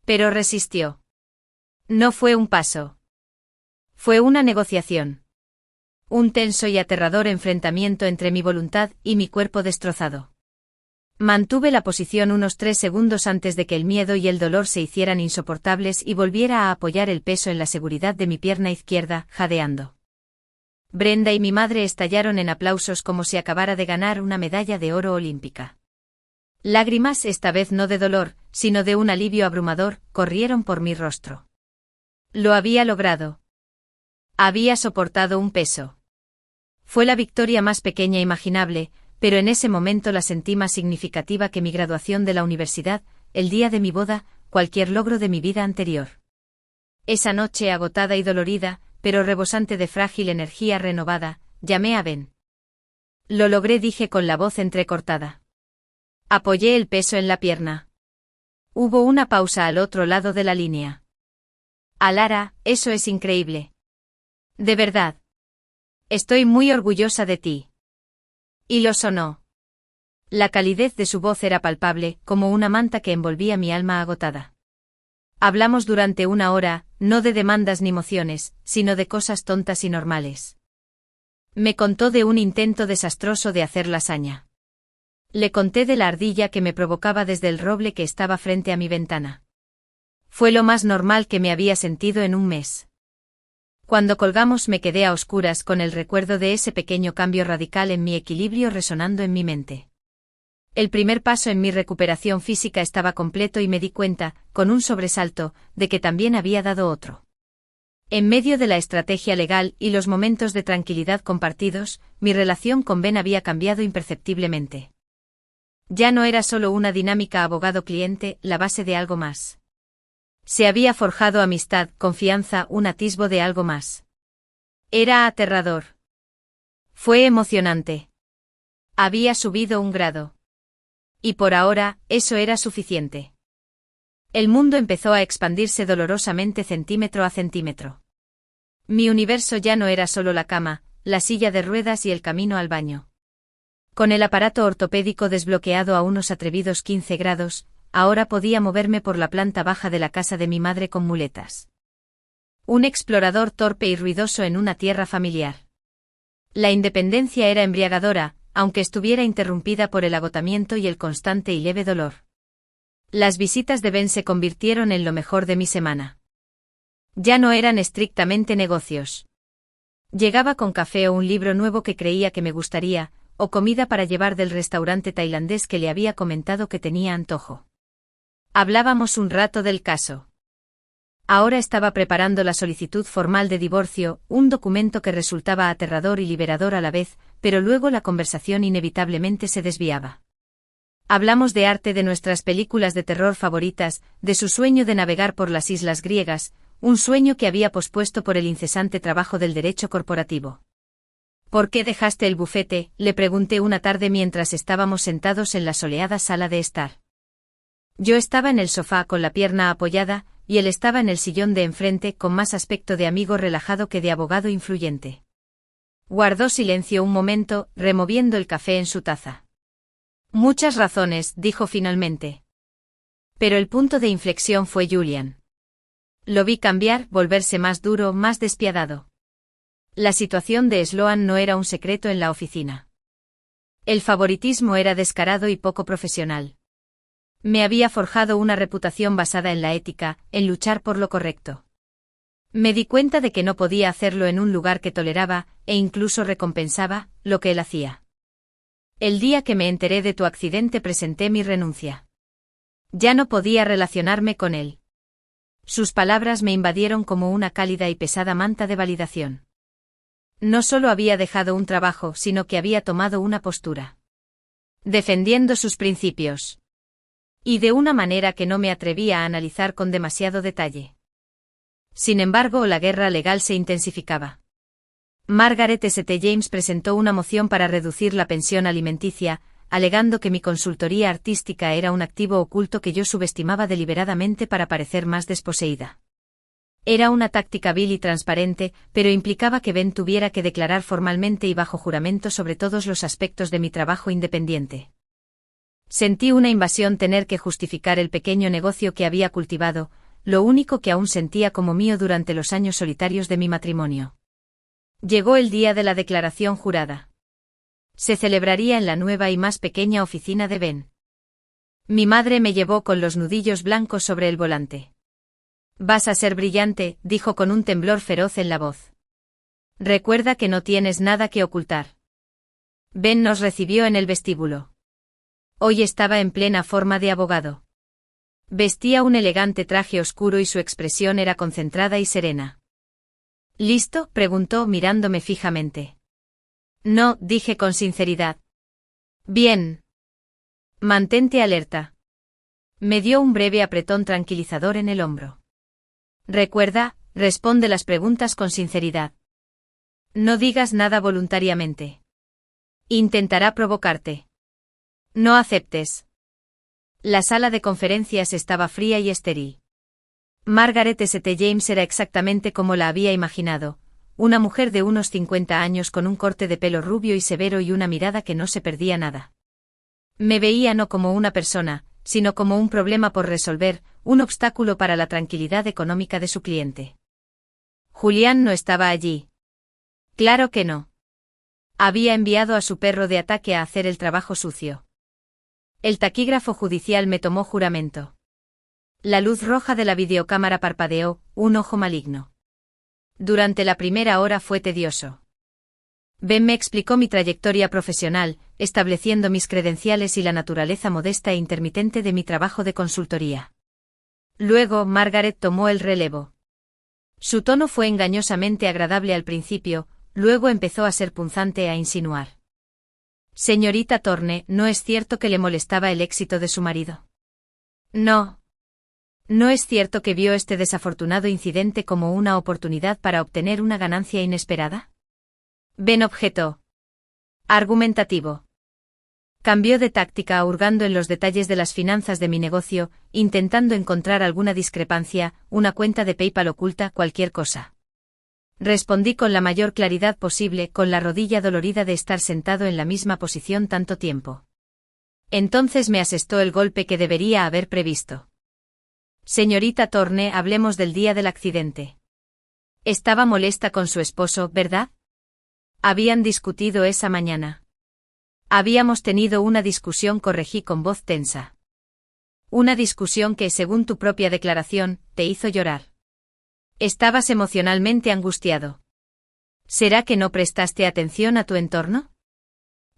Pero resistió. No fue un paso. Fue una negociación. Un tenso y aterrador enfrentamiento entre mi voluntad y mi cuerpo destrozado. Mantuve la posición unos 3 segundos antes de que el miedo y el dolor se hicieran insoportables y volviera a apoyar el peso en la seguridad de mi pierna izquierda, jadeando. Brenda y mi madre estallaron en aplausos como si acabara de ganar una medalla de oro olímpica. Lágrimas, esta vez no de dolor, sino de un alivio abrumador, corrieron por mi rostro. Lo había logrado. Había soportado un peso. Fue la victoria más pequeña imaginable, pero en ese momento la sentí más significativa que mi graduación de la universidad, el día de mi boda, cualquier logro de mi vida anterior. Esa noche, agotada y dolorida, pero rebosante de frágil energía renovada, llamé a Ben. Lo logré, dije con la voz entrecortada. Apoyé el peso en la pierna. Hubo una pausa al otro lado de la línea. Alara, eso es increíble. De verdad. Estoy muy orgullosa de ti. Y lo sonó. La calidez de su voz era palpable, como una manta que envolvía mi alma agotada. Hablamos durante 1 hora, no de demandas ni mociones, sino de cosas tontas y normales. Me contó de un intento desastroso de hacer lasaña. Le conté de la ardilla que me provocaba desde el roble que estaba frente a mi ventana. Fue lo más normal que me había sentido en un mes. Cuando colgamos me quedé a oscuras con el recuerdo de ese pequeño cambio radical en mi equilibrio resonando en mi mente. El primer paso en mi recuperación física estaba completo y me di cuenta, con un sobresalto, de que también había dado otro. En medio de la estrategia legal y los momentos de tranquilidad compartidos, mi relación con Ben había cambiado imperceptiblemente. Ya no era solo una dinámica abogado-cliente, la base de algo más. Se había forjado amistad, confianza, un atisbo de algo más. Era aterrador. Fue emocionante. Había subido un grado. Y por ahora, eso era suficiente. El mundo empezó a expandirse dolorosamente centímetro a centímetro. Mi universo ya no era solo la cama, la silla de ruedas y el camino al baño. Con el aparato ortopédico desbloqueado a unos atrevidos 15 grados, ahora podía moverme por la planta baja de la casa de mi madre con muletas. Un explorador torpe y ruidoso en una tierra familiar. La independencia era embriagadora, aunque estuviera interrumpida por el agotamiento y el constante y leve dolor. Las visitas de Ben se convirtieron en lo mejor de mi semana. Ya no eran estrictamente negocios. Llegaba con café o un libro nuevo que creía que me gustaría, o comida para llevar del restaurante tailandés que le había comentado que tenía antojo. Hablábamos un rato del caso. Ahora estaba preparando la solicitud formal de divorcio, un documento que resultaba aterrador y liberador a la vez, pero luego la conversación inevitablemente se desviaba. Hablamos de arte, de nuestras películas de terror favoritas, de su sueño de navegar por las islas griegas, un sueño que había pospuesto por el incesante trabajo del derecho corporativo. ¿Por qué dejaste el bufete?, le pregunté una tarde mientras estábamos sentados en la soleada sala de estar. Yo estaba en el sofá con la pierna apoyada, y él estaba en el sillón de enfrente con más aspecto de amigo relajado que de abogado influyente. Guardó silencio un momento, removiendo el café en su taza. Muchas razones, dijo finalmente. Pero el punto de inflexión fue Julian. Lo vi cambiar, volverse más duro, más despiadado. La situación de Sloan no era un secreto en la oficina. El favoritismo era descarado y poco profesional. Me había forjado una reputación basada en la ética, en luchar por lo correcto. Me di cuenta de que no podía hacerlo en un lugar que toleraba, e incluso recompensaba, lo que él hacía. El día que me enteré de tu accidente presenté mi renuncia. Ya no podía relacionarme con él. Sus palabras me invadieron como una cálida y pesada manta de validación. No solo había dejado un trabajo, sino que había tomado una postura. Defendiendo sus principios. Y de una manera que no me atrevía a analizar con demasiado detalle. Sin embargo, la guerra legal se intensificaba. Margaret St. James presentó una moción para reducir la pensión alimenticia, alegando que mi consultoría artística era un activo oculto que yo subestimaba deliberadamente para parecer más desposeída. Era una táctica vil y transparente, pero implicaba que Ben tuviera que declarar formalmente y bajo juramento sobre todos los aspectos de mi trabajo independiente. Sentí una invasión tener que justificar el pequeño negocio que había cultivado, lo único que aún sentía como mío durante los años solitarios de mi matrimonio. Llegó el día de la declaración jurada. Se celebraría en la nueva y más pequeña oficina de Ben. Mi madre me llevó con los nudillos blancos sobre el volante. Vas a ser brillante, dijo con un temblor feroz en la voz. Recuerda que no tienes nada que ocultar. Ben nos recibió en el vestíbulo. Hoy estaba en plena forma de abogado. Vestía un elegante traje oscuro y su expresión era concentrada y serena. ¿Listo?, preguntó mirándome fijamente. No, dije con sinceridad. Bien. Mantente alerta. Me dio un breve apretón tranquilizador en el hombro. Recuerda, responde las preguntas con sinceridad. No digas nada voluntariamente. Intentará provocarte. No aceptes. La sala de conferencias estaba fría y estéril. Margaret St. James era exactamente como la había imaginado, una mujer de unos 50 años con un corte de pelo rubio y severo y una mirada que no se perdía nada. Me veía no como una persona, sino como un problema por resolver, un obstáculo para la tranquilidad económica de su cliente. Julián no estaba allí. Claro que no. Había enviado a su perro de ataque a hacer el trabajo sucio. El taquígrafo judicial me tomó juramento. La luz roja de la videocámara parpadeó, un ojo maligno. Durante la primera hora fue tedioso. Ben me explicó mi trayectoria profesional, estableciendo mis credenciales y la naturaleza modesta e intermitente de mi trabajo de consultoría. Luego, Margaret tomó el relevo. Su tono fue engañosamente agradable al principio, luego empezó a ser punzante e a insinuar. Señorita Thorne, ¿no es cierto que le molestaba el éxito de su marido? No. ¿No es cierto que vio este desafortunado incidente como una oportunidad para obtener una ganancia inesperada? Ben objetó. Argumentativo. Cambió de táctica hurgando en los detalles de las finanzas de mi negocio, intentando encontrar alguna discrepancia, una cuenta de PayPal oculta, cualquier cosa. Respondí con la mayor claridad posible, con la rodilla dolorida de estar sentado en la misma posición tanto tiempo. Entonces me asestó el golpe que debería haber previsto. Señorita Thorne, hablemos del día del accidente. Estaba molesta con su esposo, ¿verdad? Habían discutido esa mañana. Habíamos tenido una discusión, corregí con voz tensa. Una discusión que, según tu propia declaración, te hizo llorar. Estabas emocionalmente angustiado. ¿Será que no prestaste atención a tu entorno?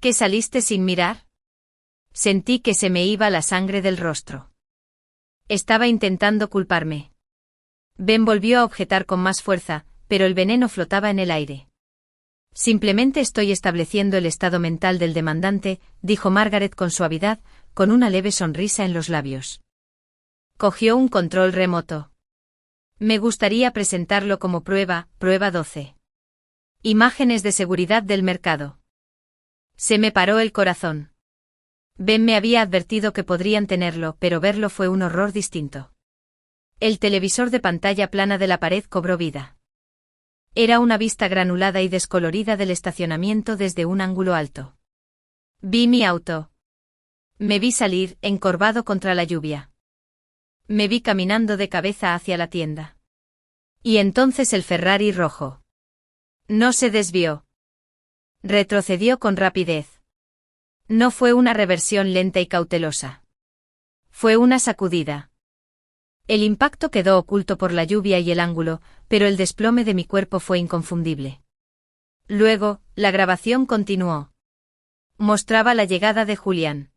¿Que saliste sin mirar? Sentí que se me iba la sangre del rostro. Estaba intentando culparme. Ben volvió a objetar con más fuerza, pero el veneno flotaba en el aire. Simplemente estoy estableciendo el estado mental del demandante, dijo Margaret con suavidad, con una leve sonrisa en los labios. Cogió un control remoto. Me gustaría presentarlo como prueba 12. Imágenes de seguridad del mercado. Se me paró el corazón. Ben me había advertido que podrían tenerlo, pero verlo fue un horror distinto. El televisor de pantalla plana de la pared cobró vida. Era una vista granulada y descolorida del estacionamiento desde un ángulo alto. Vi mi auto. Me vi salir, encorvado contra la lluvia. Me vi caminando de cabeza hacia la tienda. Y entonces el Ferrari rojo. No se desvió. Retrocedió con rapidez. No fue una reversión lenta y cautelosa. Fue una sacudida. El impacto quedó oculto por la lluvia y el ángulo, pero el desplome de mi cuerpo fue inconfundible. Luego, la grabación continuó. Mostraba la llegada de Julián.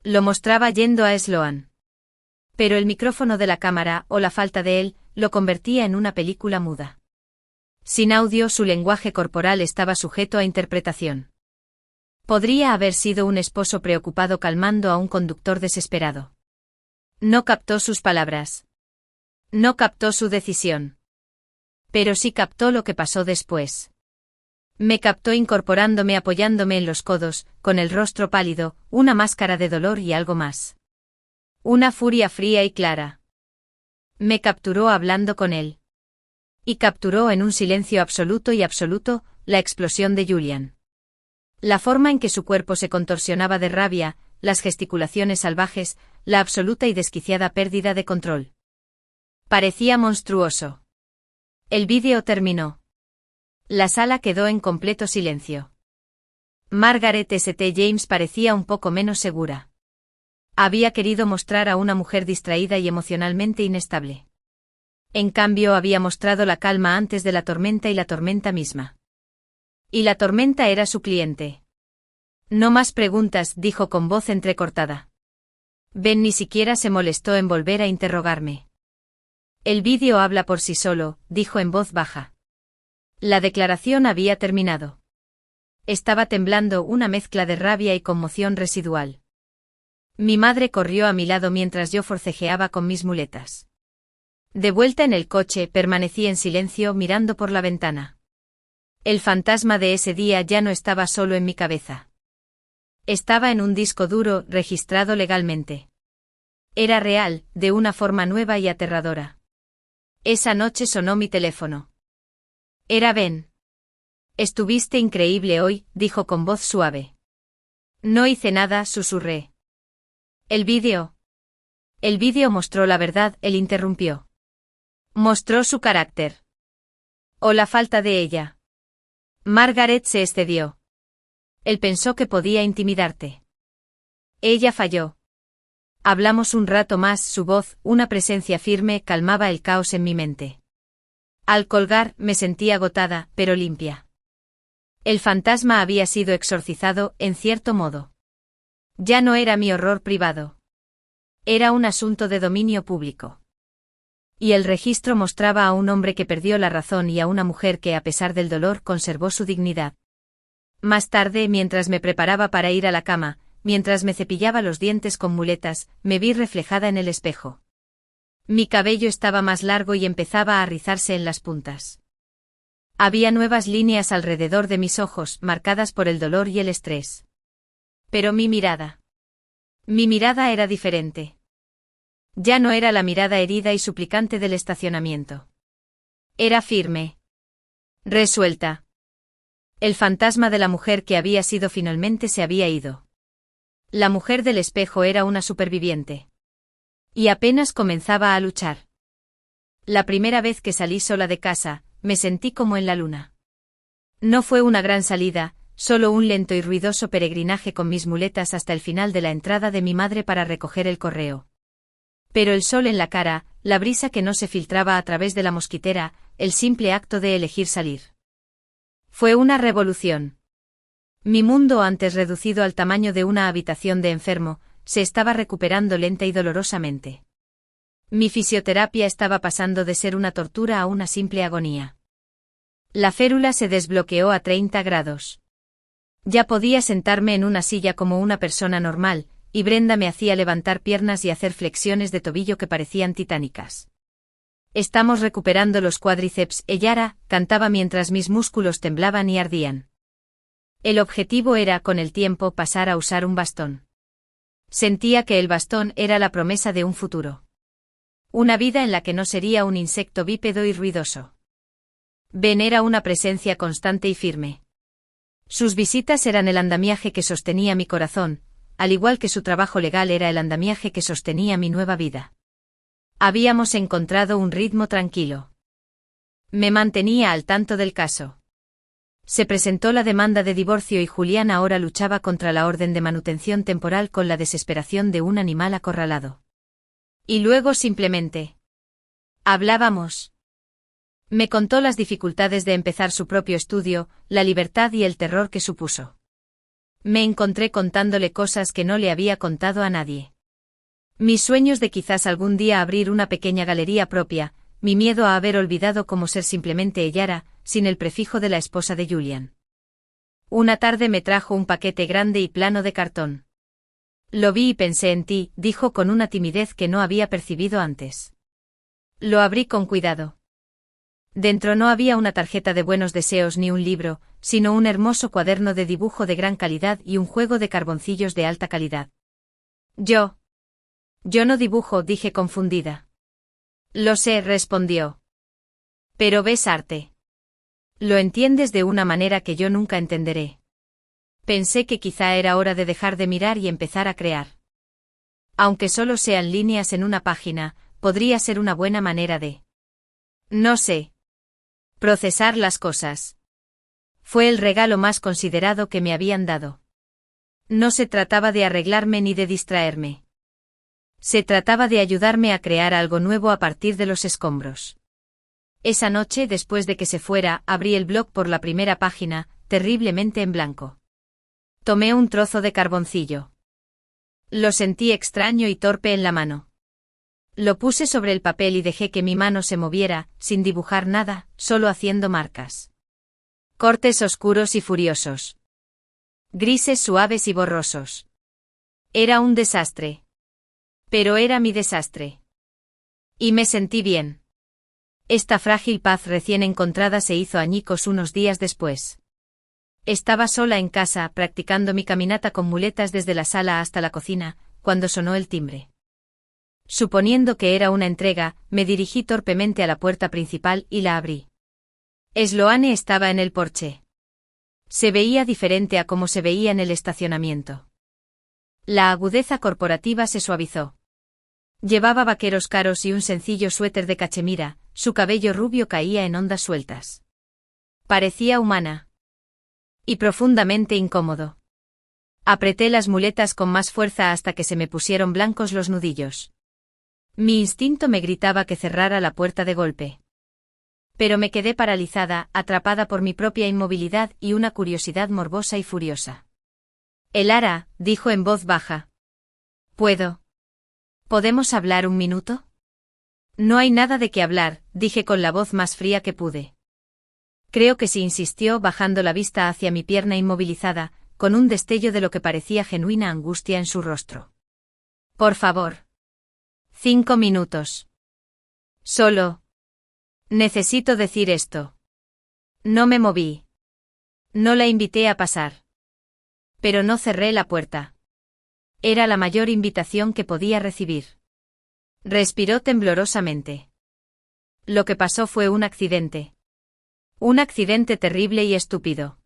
Lo mostraba yendo a Sloan. Pero el micrófono de la cámara, o la falta de él, lo convertía en una película muda. Sin audio, su lenguaje corporal estaba sujeto a interpretación. Podría haber sido un esposo preocupado calmando a un conductor desesperado. No captó sus palabras. No captó su decisión. Pero sí captó lo que pasó después. Me captó incorporándome, apoyándome en los codos, con el rostro pálido, una máscara de dolor y algo más. Una furia fría y clara. Me capturó hablando con él. Y capturó en un silencio absoluto y absoluto, la explosión de Julián. La forma en que su cuerpo se contorsionaba de rabia, las gesticulaciones salvajes, la absoluta y desquiciada pérdida de control. Parecía monstruoso. El vídeo terminó. La sala quedó en completo silencio. Margaret St. James parecía un poco menos segura. Había querido mostrar a una mujer distraída y emocionalmente inestable. En cambio, había mostrado la calma antes de la tormenta y la tormenta misma. Y la tormenta era su cliente. No más preguntas, dijo con voz entrecortada. Ben ni siquiera se molestó en volver a interrogarme. El vídeo habla por sí solo, dijo en voz baja. La declaración había terminado. Estaba temblando, una mezcla de rabia y conmoción residual. Mi madre corrió a mi lado mientras yo forcejeaba con mis muletas. De vuelta en el coche, permanecí en silencio mirando por la ventana. El fantasma de ese día ya no estaba solo en mi cabeza. Estaba en un disco duro, registrado legalmente. Era real, de una forma nueva y aterradora. Esa noche sonó mi teléfono. Era Ben. Estuviste increíble hoy, dijo con voz suave. No hice nada, susurré. El vídeo. El vídeo mostró la verdad, él interrumpió. Mostró su carácter. O la falta de ella. Margaret se excedió. Él pensó que podía intimidarte. Ella falló. Hablamos un rato más, su voz, una presencia firme, calmaba el caos en mi mente. Al colgar, me sentí agotada, pero limpia. El fantasma había sido exorcizado, en cierto modo. Ya no era mi horror privado. Era un asunto de dominio público. Y el registro mostraba a un hombre que perdió la razón y a una mujer que, a pesar del dolor, conservó su dignidad. Más tarde, mientras me preparaba para ir a la cama, mientras me cepillaba los dientes con muletas, me vi reflejada en el espejo. Mi cabello estaba más largo y empezaba a rizarse en las puntas. Había nuevas líneas alrededor de mis ojos, marcadas por el dolor y el estrés. Pero mi mirada era diferente. Ya no era la mirada herida y suplicante del estacionamiento. Era firme. Resuelta. El fantasma de la mujer que había sido finalmente se había ido. La mujer del espejo era una superviviente. Y apenas comenzaba a luchar. La primera vez que salí sola de casa, me sentí como en la luna. No fue una gran salida, solo un lento y ruidoso peregrinaje con mis muletas hasta el final de la entrada de mi madre para recoger el correo. Pero el sol en la cara, la brisa que no se filtraba a través de la mosquitera, el simple acto de elegir salir. Fue una revolución. Mi mundo, antes reducido al tamaño de una habitación de enfermo, se estaba recuperando lenta y dolorosamente. Mi fisioterapia estaba pasando de ser una tortura a una simple agonía. La férula se desbloqueó a 30 grados. Ya podía sentarme en una silla como una persona normal, y Brenda me hacía levantar piernas y hacer flexiones de tobillo que parecían titánicas. Estamos recuperando los cuádriceps, Yara, cantaba mientras mis músculos temblaban y ardían. El objetivo era, con el tiempo, pasar a usar un bastón. Sentía que el bastón era la promesa de un futuro. Una vida en la que no sería un insecto bípedo y ruidoso. Ben era una presencia constante y firme. Sus visitas eran el andamiaje que sostenía mi corazón, al igual que su trabajo legal era el andamiaje que sostenía mi nueva vida. Habíamos encontrado un ritmo tranquilo. Me mantenía al tanto del caso. Se presentó la demanda de divorcio y Julián ahora luchaba contra la orden de manutención temporal con la desesperación de un animal acorralado. Y luego simplemente hablábamos. Me contó las dificultades de empezar su propio estudio, la libertad y el terror que supuso. Me encontré contándole cosas que no le había contado a nadie. Mis sueños de quizás algún día abrir una pequeña galería propia, mi miedo a haber olvidado cómo ser simplemente Yara, sin el prefijo de la esposa de Julian. Una tarde me trajo un paquete grande y plano de cartón. Lo vi y pensé en ti, dijo con una timidez que no había percibido antes. Lo abrí con cuidado. Dentro no había una tarjeta de buenos deseos ni un libro, sino un hermoso cuaderno de dibujo de gran calidad y un juego de carboncillos de alta calidad. Yo no dibujo, dije confundida. Lo sé, respondió. Pero ves arte. Lo entiendes de una manera que yo nunca entenderé. Pensé que quizá era hora de dejar de mirar y empezar a crear. Aunque solo sean líneas en una página, podría ser una buena manera de... No sé. Procesar las cosas. Fue el regalo más considerado que me habían dado. No se trataba de arreglarme ni de distraerme. Se trataba de ayudarme a crear algo nuevo a partir de los escombros. Esa noche, después de que se fuera, abrí el blog por la primera página, terriblemente en blanco. Tomé un trozo de carboncillo. Lo sentí extraño y torpe en la mano. Lo puse sobre el papel y dejé que mi mano se moviera, sin dibujar nada, solo haciendo marcas. Cortes oscuros y furiosos. Grises suaves y borrosos. Era un desastre. Pero era mi desastre. Y me sentí bien. Esta frágil paz recién encontrada se hizo añicos unos días después. Estaba sola en casa, practicando mi caminata con muletas desde la sala hasta la cocina, cuando sonó el timbre. Suponiendo que era una entrega, me dirigí torpemente a la puerta principal y la abrí. Sloane estaba en el porche. Se veía diferente a como se veía en el estacionamiento. La agudeza corporativa se suavizó. Llevaba vaqueros caros y un sencillo suéter de cachemira, su cabello rubio caía en ondas sueltas. Parecía humana. Y profundamente incómodo. Apreté las muletas con más fuerza hasta que se me pusieron blancos los nudillos. Mi instinto me gritaba que cerrara la puerta de golpe. Pero me quedé paralizada, atrapada por mi propia inmovilidad y una curiosidad morbosa y furiosa. Elara, dijo en voz baja. ¿Podemos hablar un minuto? No hay nada de qué hablar, dije con la voz más fría que pude. Creo que sí, insistió, bajando la vista hacia mi pierna inmovilizada, con un destello de lo que parecía genuina angustia en su rostro. Por favor. 5 minutos. Solo. Necesito decir esto. No me moví. No la invité a pasar. Pero no cerré la puerta. Era la mayor invitación que podía recibir. Respiró temblorosamente. Lo que pasó fue un accidente. Un accidente terrible y estúpido.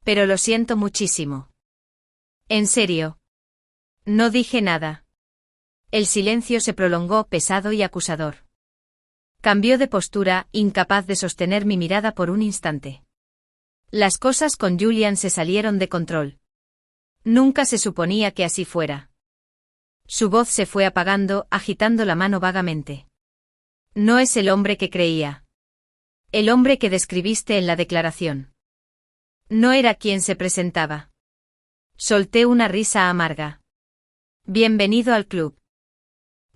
Pero lo siento muchísimo. ¿En serio? No dije nada. El silencio se prolongó pesado y acusador. Cambió de postura, incapaz de sostener mi mirada por un instante. Las cosas con Julian se salieron de control. Nunca se suponía que así fuera. Su voz se fue apagando, agitando la mano vagamente. No es el hombre que creía. El hombre que describiste en la declaración. No era quien se presentaba. Solté una risa amarga. Bienvenido al club.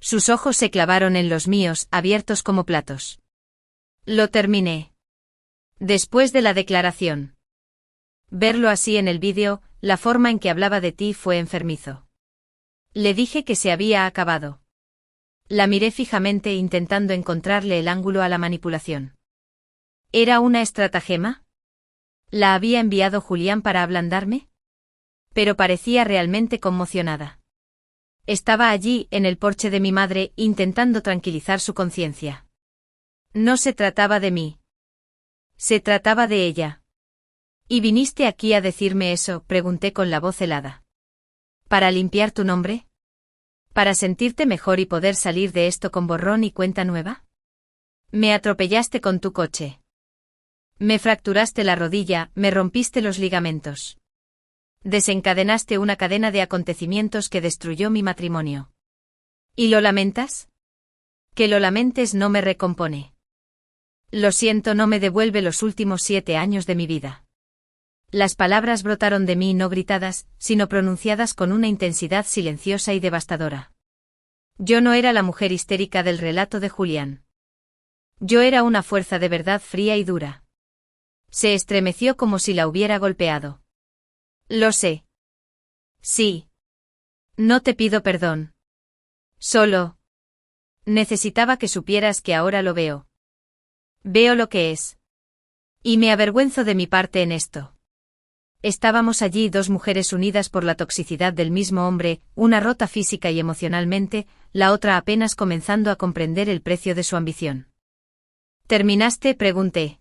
Sus ojos se clavaron en los míos, abiertos como platos. Lo terminé. Después de la declaración. Verlo así en el vídeo, la forma en que hablaba de ti fue enfermizo. Le dije que se había acabado. La miré fijamente intentando encontrarle el ángulo a la manipulación. ¿Era una estratagema? ¿La había enviado Julián para ablandarme? Pero parecía realmente conmocionada. Estaba allí, en el porche de mi madre, intentando tranquilizar su conciencia. No se trataba de mí. Se trataba de ella. ¿Y viniste aquí a decirme eso?, pregunté con la voz helada. ¿Para limpiar tu nombre? ¿Para sentirte mejor y poder salir de esto con borrón y cuenta nueva? Me atropellaste con tu coche. Me fracturaste la rodilla, me rompiste los ligamentos. Desencadenaste una cadena de acontecimientos que destruyó mi matrimonio. ¿Y lo lamentas? Que lo lamentes no me recompone. Lo siento, no me devuelve los últimos 7 años de mi vida. Las palabras brotaron de mí no gritadas, sino pronunciadas con una intensidad silenciosa y devastadora. Yo no era la mujer histérica del relato de Julián. Yo era una fuerza de verdad fría y dura. Se estremeció como si la hubiera golpeado. Lo sé. Sí. No te pido perdón. Solo. Necesitaba que supieras que ahora lo veo. Veo lo que es. Y me avergüenzo de mi parte en esto. Estábamos allí 2 mujeres unidas por la toxicidad del mismo hombre, una rota física y emocionalmente, la otra apenas comenzando a comprender el precio de su ambición. ¿Terminaste?, pregunté.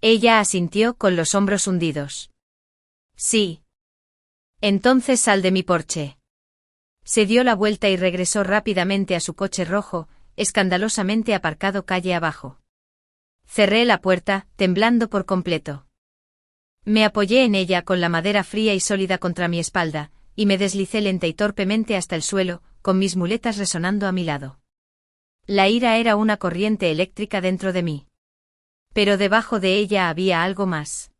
Ella asintió con los hombros hundidos. Sí. Entonces sal de mi porche. Se dio la vuelta y regresó rápidamente a su coche rojo, escandalosamente aparcado calle abajo. Cerré la puerta, temblando por completo. Me apoyé en ella con la madera fría y sólida contra mi espalda, y me deslicé lenta y torpemente hasta el suelo, con mis muletas resonando a mi lado. La ira era una corriente eléctrica dentro de mí. Pero debajo de ella había algo más.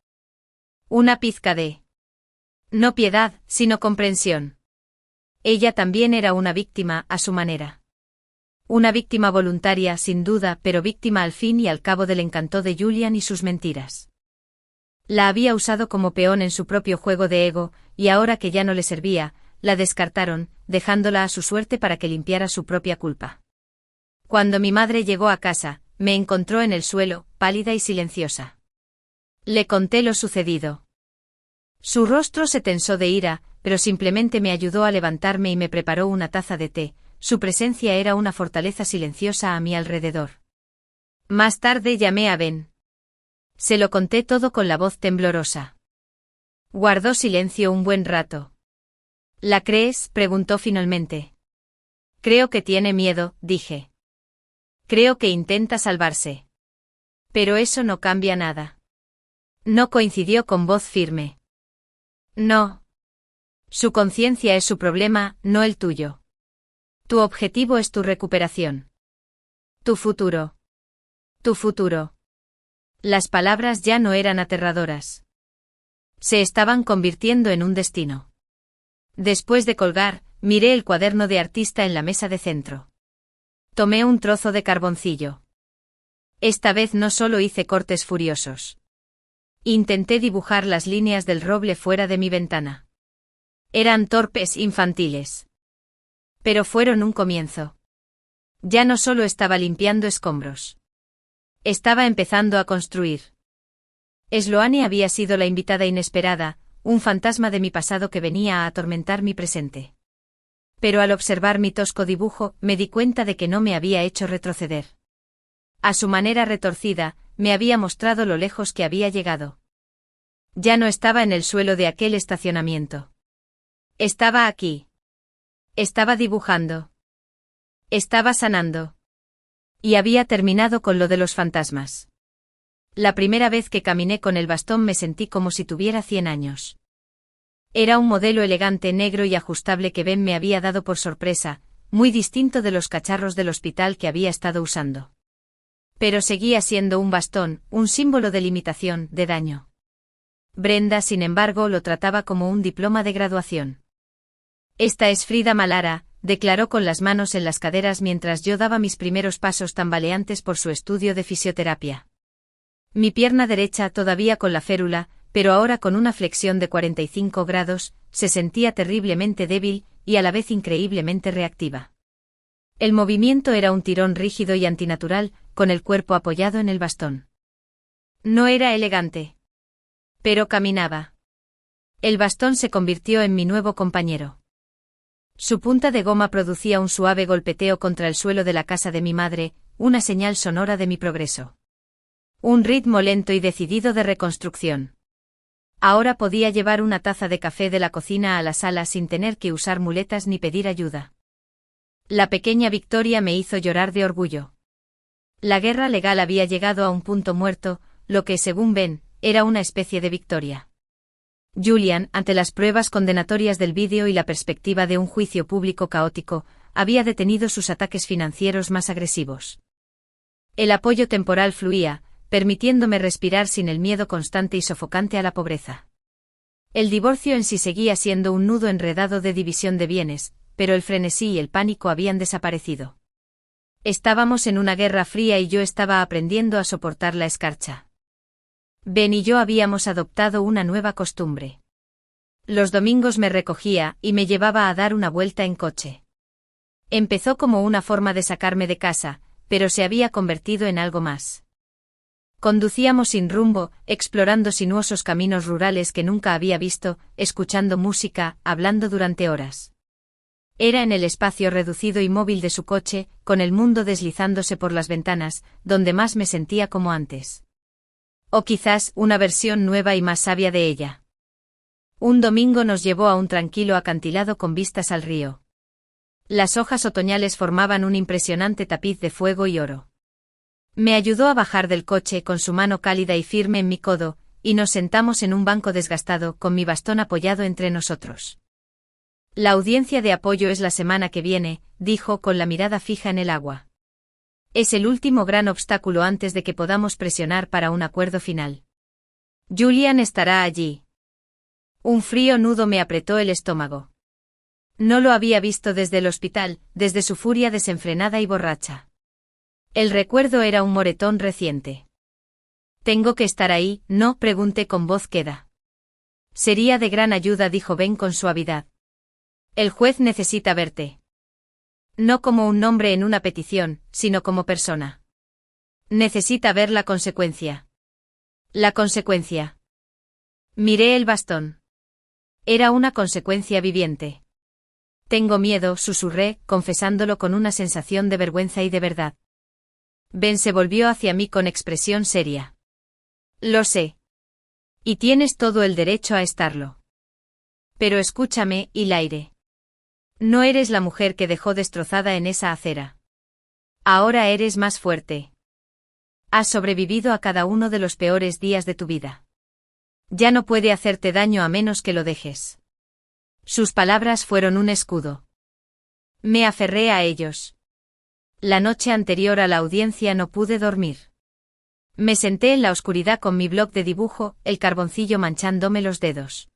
Una pizca de... no piedad, sino comprensión. Ella también era una víctima, a su manera. Una víctima voluntaria, sin duda, pero víctima al fin y al cabo del encanto de Julián y sus mentiras. La había usado como peón en su propio juego de ego, y ahora que ya no le servía, la descartaron, dejándola a su suerte para que limpiara su propia culpa. Cuando mi madre llegó a casa, me encontró en el suelo, pálida y silenciosa. Le conté lo sucedido. Su rostro se tensó de ira, pero simplemente me ayudó a levantarme y me preparó una taza de té. Su presencia era una fortaleza silenciosa a mi alrededor. Más tarde llamé a Ben. Se lo conté todo con la voz temblorosa. Guardó silencio un buen rato. ¿La crees?, preguntó finalmente. Creo que tiene miedo, dije. Creo que intenta salvarse. Pero eso no cambia nada. No coincidió con voz firme. No. Su conciencia es su problema, no el tuyo. Tu objetivo es tu recuperación. Tu futuro. Tu futuro. Las palabras ya no eran aterradoras. Se estaban convirtiendo en un destino. Después de colgar, miré el cuaderno de artista en la mesa de centro. Tomé un trozo de carboncillo. Esta vez no solo hice cortes furiosos. Intenté dibujar las líneas del roble fuera de mi ventana. Eran torpes, infantiles. Pero fueron un comienzo. Ya no solo estaba limpiando escombros. Estaba empezando a construir. Sloane había sido la invitada inesperada, un fantasma de mi pasado que venía a atormentar mi presente. Pero al observar mi tosco dibujo, me di cuenta de que no me había hecho retroceder. A su manera retorcida, me había mostrado lo lejos que había llegado. Ya no estaba en el suelo de aquel estacionamiento. Estaba aquí. Estaba dibujando. Estaba sanando. Y había terminado con lo de los fantasmas. La primera vez que caminé con el bastón me sentí como si tuviera 100 años. Era un modelo elegante negro y ajustable que Ben me había dado por sorpresa, muy distinto de los cacharros del hospital que había estado usando. Pero seguía siendo un bastón, un símbolo de limitación, de daño. Brenda, sin embargo, lo trataba como un diploma de graduación. Esta es Frida Malara, declaró con las manos en las caderas mientras yo daba mis primeros pasos tambaleantes por su estudio de fisioterapia. Mi pierna derecha, todavía con la férula, pero ahora con una flexión de 45 grados, se sentía terriblemente débil, y a la vez increíblemente reactiva. El movimiento era un tirón rígido y antinatural, con el cuerpo apoyado en el bastón. No era elegante. Pero caminaba. El bastón se convirtió en mi nuevo compañero. Su punta de goma producía un suave golpeteo contra el suelo de la casa de mi madre, una señal sonora de mi progreso. Un ritmo lento y decidido de reconstrucción. Ahora podía llevar una taza de café de la cocina a la sala sin tener que usar muletas ni pedir ayuda. La pequeña victoria me hizo llorar de orgullo. La guerra legal había llegado a un punto muerto, lo que, según Ben, era una especie de victoria. Julián, ante las pruebas condenatorias del vídeo y la perspectiva de un juicio público caótico, había detenido sus ataques financieros más agresivos. El apoyo temporal fluía, permitiéndome respirar sin el miedo constante y sofocante a la pobreza. El divorcio en sí seguía siendo un nudo enredado de división de bienes, pero el frenesí y el pánico habían desaparecido. Estábamos en una guerra fría y yo estaba aprendiendo a soportar la escarcha. Ben y yo habíamos adoptado una nueva costumbre. Los domingos me recogía y me llevaba a dar una vuelta en coche. Empezó como una forma de sacarme de casa, pero se había convertido en algo más. Conducíamos sin rumbo, explorando sinuosos caminos rurales que nunca había visto, escuchando música, hablando durante horas. Era en el espacio reducido y móvil de su coche, con el mundo deslizándose por las ventanas, donde más me sentía como antes. O quizás una versión nueva y más sabia de ella. Un domingo nos llevó a un tranquilo acantilado con vistas al río. Las hojas otoñales formaban un impresionante tapiz de fuego y oro. Me ayudó a bajar del coche con su mano cálida y firme en mi codo, y nos sentamos en un banco desgastado con mi bastón apoyado entre nosotros. La audiencia de apoyo es la semana que viene, dijo con la mirada fija en el agua. Es el último gran obstáculo antes de que podamos presionar para un acuerdo final. Julian estará allí. Un frío nudo me apretó el estómago. No lo había visto desde el hospital, desde su furia desenfrenada y borracha. El recuerdo era un moretón reciente. ¿Tengo que estar ahí? No, pregunté con voz queda. Sería de gran ayuda, dijo Ben con suavidad. El juez necesita verte. No como un nombre en una petición, sino como persona. Necesita ver la consecuencia. La consecuencia. Miré el bastón. Era una consecuencia viviente. Tengo miedo, susurré, confesándolo con una sensación de vergüenza y de verdad. Ben se volvió hacia mí con expresión seria. Lo sé. Y tienes todo el derecho a estarlo. Pero escúchame, Hilaire. No eres la mujer que dejó destrozada en esa acera. Ahora eres más fuerte. Has sobrevivido a cada uno de los peores días de tu vida. Ya no puede hacerte daño a menos que lo dejes. Sus palabras fueron un escudo. Me aferré a ellos. La noche anterior a la audiencia no pude dormir. Me senté en la oscuridad con mi bloc de dibujo, el carboncillo manchándome los dedos.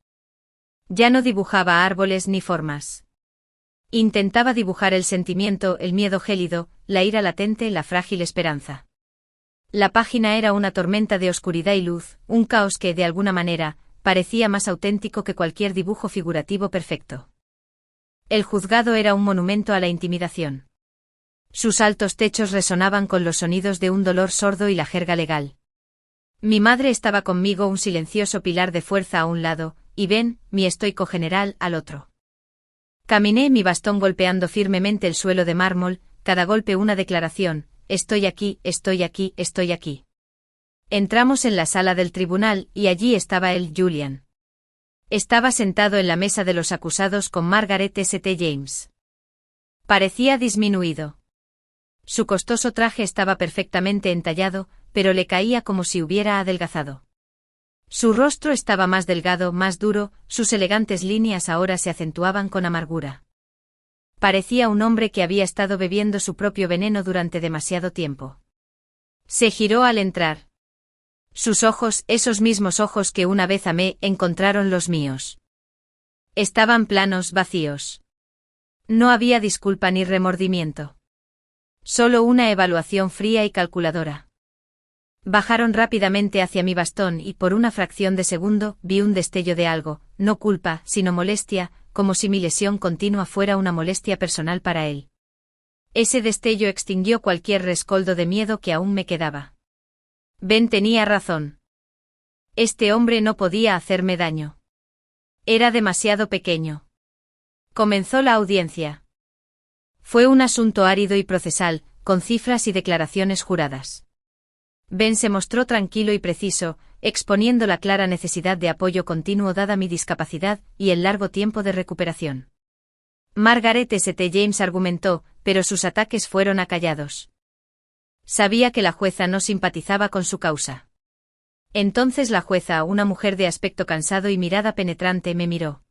Ya no dibujaba árboles ni formas. Intentaba dibujar el sentimiento, el miedo gélido, la ira latente, la frágil esperanza. La página era una tormenta de oscuridad y luz, un caos que, de alguna manera, parecía más auténtico que cualquier dibujo figurativo perfecto. El juzgado era un monumento a la intimidación. Sus altos techos resonaban con los sonidos de un dolor sordo y la jerga legal. Mi madre estaba conmigo, un silencioso pilar de fuerza a un lado, y Ben, mi estoico general, al otro. Caminé mi bastón golpeando firmemente el suelo de mármol, cada golpe una declaración: estoy aquí, estoy aquí, estoy aquí. Entramos en la sala del tribunal, y allí estaba él, Julian. Estaba sentado en la mesa de los acusados con Margaret St. James. Parecía disminuido. Su costoso traje estaba perfectamente entallado, pero le caía como si hubiera adelgazado. Su rostro estaba más delgado, más duro, sus elegantes líneas ahora se acentuaban con amargura. Parecía un hombre que había estado bebiendo su propio veneno durante demasiado tiempo. Se giró al entrar. Sus ojos, esos mismos ojos que una vez amé, encontraron los míos. Estaban planos, vacíos. No había disculpa ni remordimiento. Solo una evaluación fría y calculadora. Bajaron rápidamente hacia mi bastón y por una fracción de segundo vi un destello de algo, no culpa, sino molestia, como si mi lesión continua fuera una molestia personal para él. Ese destello extinguió cualquier rescoldo de miedo que aún me quedaba. Ben tenía razón. Este hombre no podía hacerme daño. Era demasiado pequeño. Comenzó la audiencia. Fue un asunto árido y procesal, con cifras y declaraciones juradas. Ben se mostró tranquilo y preciso, exponiendo la clara necesidad de apoyo continuo dada mi discapacidad y el largo tiempo de recuperación. Margaret St. James argumentó, pero sus ataques fueron acallados. Sabía que la jueza no simpatizaba con su causa. Entonces la jueza, una mujer de aspecto cansado y mirada penetrante, me miró.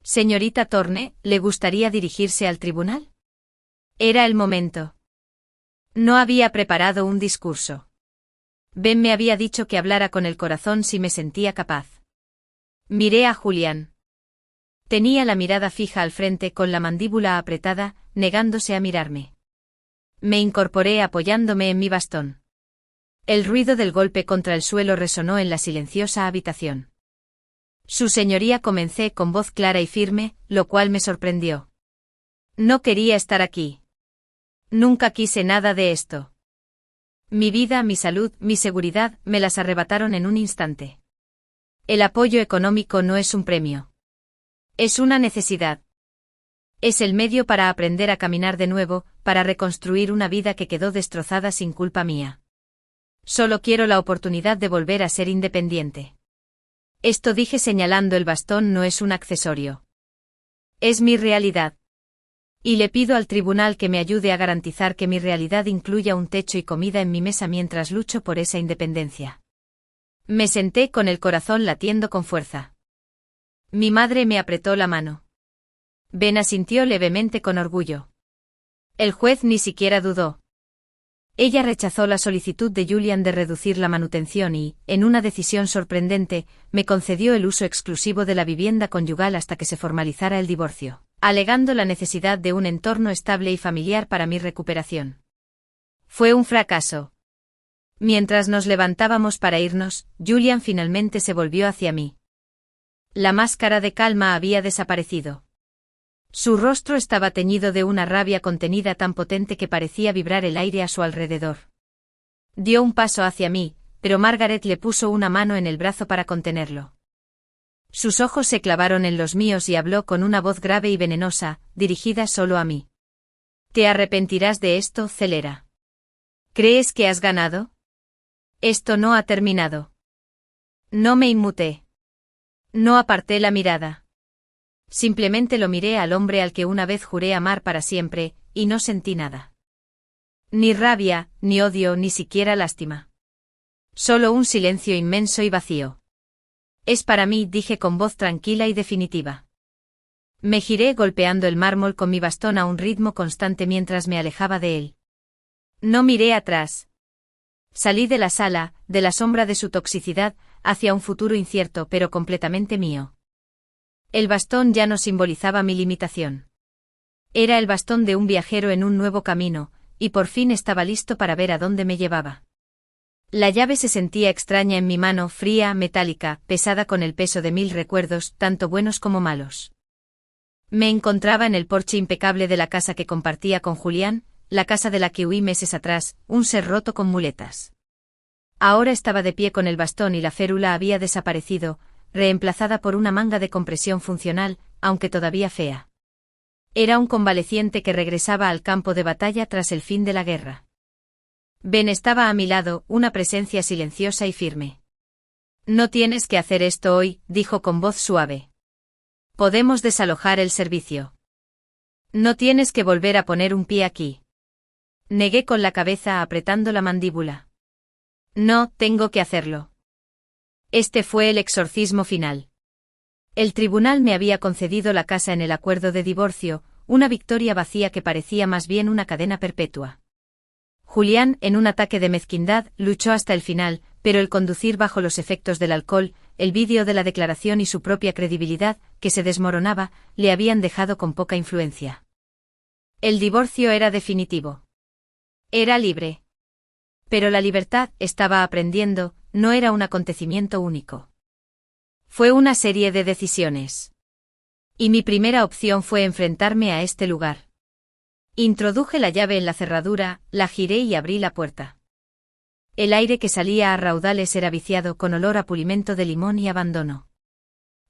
Señorita Thorne, ¿le gustaría dirigirse al tribunal? Era el momento. No había preparado un discurso. Ben me había dicho que hablara con el corazón si me sentía capaz. Miré a Julián. Tenía la mirada fija al frente con la mandíbula apretada, negándose a mirarme. Me incorporé apoyándome en mi bastón. El ruido del golpe contra el suelo resonó en la silenciosa habitación. Su señoría, comencé con voz clara y firme, lo cual me sorprendió. No quería estar aquí. Nunca quise nada de esto. Mi vida, mi salud, mi seguridad, me las arrebataron en un instante. El apoyo económico no es un premio. Es una necesidad. Es el medio para aprender a caminar de nuevo, para reconstruir una vida que quedó destrozada sin culpa mía. Solo quiero la oportunidad de volver a ser independiente. Esto dije señalando el bastón, no es un accesorio. Es mi realidad. Y le pido al tribunal que me ayude a garantizar que mi realidad incluya un techo y comida en mi mesa mientras lucho por esa independencia. Me senté con el corazón latiendo con fuerza. Mi madre me apretó la mano. Ben asintió levemente con orgullo. El juez ni siquiera dudó. Ella rechazó la solicitud de Julian de reducir la manutención y, en una decisión sorprendente, me concedió el uso exclusivo de la vivienda conyugal hasta que se formalizara el divorcio, alegando la necesidad de un entorno estable y familiar para mi recuperación. Fue un fracaso. Mientras nos levantábamos para irnos, Julian finalmente se volvió hacia mí. La máscara de calma había desaparecido. Su rostro estaba teñido de una rabia contenida tan potente que parecía vibrar el aire a su alrededor. Dio un paso hacia mí, pero Margaret le puso una mano en el brazo para contenerlo. Sus ojos se clavaron en los míos y habló con una voz grave y venenosa, dirigida solo a mí. ¿Te arrepentirás de esto, Celera? ¿Crees que has ganado? Esto no ha terminado. No me inmuté. No aparté la mirada. Simplemente lo miré al hombre al que una vez juré amar para siempre, y no sentí nada. Ni rabia, ni odio, ni siquiera lástima. Solo un silencio inmenso y vacío. Es para mí, dije con voz tranquila y definitiva. Me giré golpeando el mármol con mi bastón a un ritmo constante mientras me alejaba de él. No miré atrás. Salí de la sala, de la sombra de su toxicidad, hacia un futuro incierto pero completamente mío. El bastón ya no simbolizaba mi limitación. Era el bastón de un viajero en un nuevo camino, y por fin estaba listo para ver a dónde me llevaba. La llave se sentía extraña en mi mano, fría, metálica, pesada con el peso de 1000 recuerdos, tanto buenos como malos. Me encontraba en el porche impecable de la casa que compartía con Julián, la casa de la que huí meses atrás, un ser roto con muletas. Ahora estaba de pie con el bastón y la férula había desaparecido, reemplazada por una manga de compresión funcional, aunque todavía fea. Era un convaleciente que regresaba al campo de batalla tras el fin de la guerra. Ben estaba a mi lado, una presencia silenciosa y firme. No tienes que hacer esto hoy, dijo con voz suave. Podemos desalojar el servicio. No tienes que volver a poner un pie aquí. Negué con la cabeza apretando la mandíbula. No, tengo que hacerlo. Este fue el exorcismo final. El tribunal me había concedido la casa en el acuerdo de divorcio, una victoria vacía que parecía más bien una cadena perpetua. Julián, en un ataque de mezquindad, luchó hasta el final, pero el conducir bajo los efectos del alcohol, el vídeo de la declaración y su propia credibilidad, que se desmoronaba, le habían dejado con poca influencia. El divorcio era definitivo. Era libre. Pero la libertad, estaba aprendiendo, no era un acontecimiento único. Fue una serie de decisiones. Y mi primera opción fue enfrentarme a este lugar. Introduje la llave en la cerradura, la giré y abrí la puerta. El aire que salía a raudales era viciado con olor a pulimento de limón y abandono.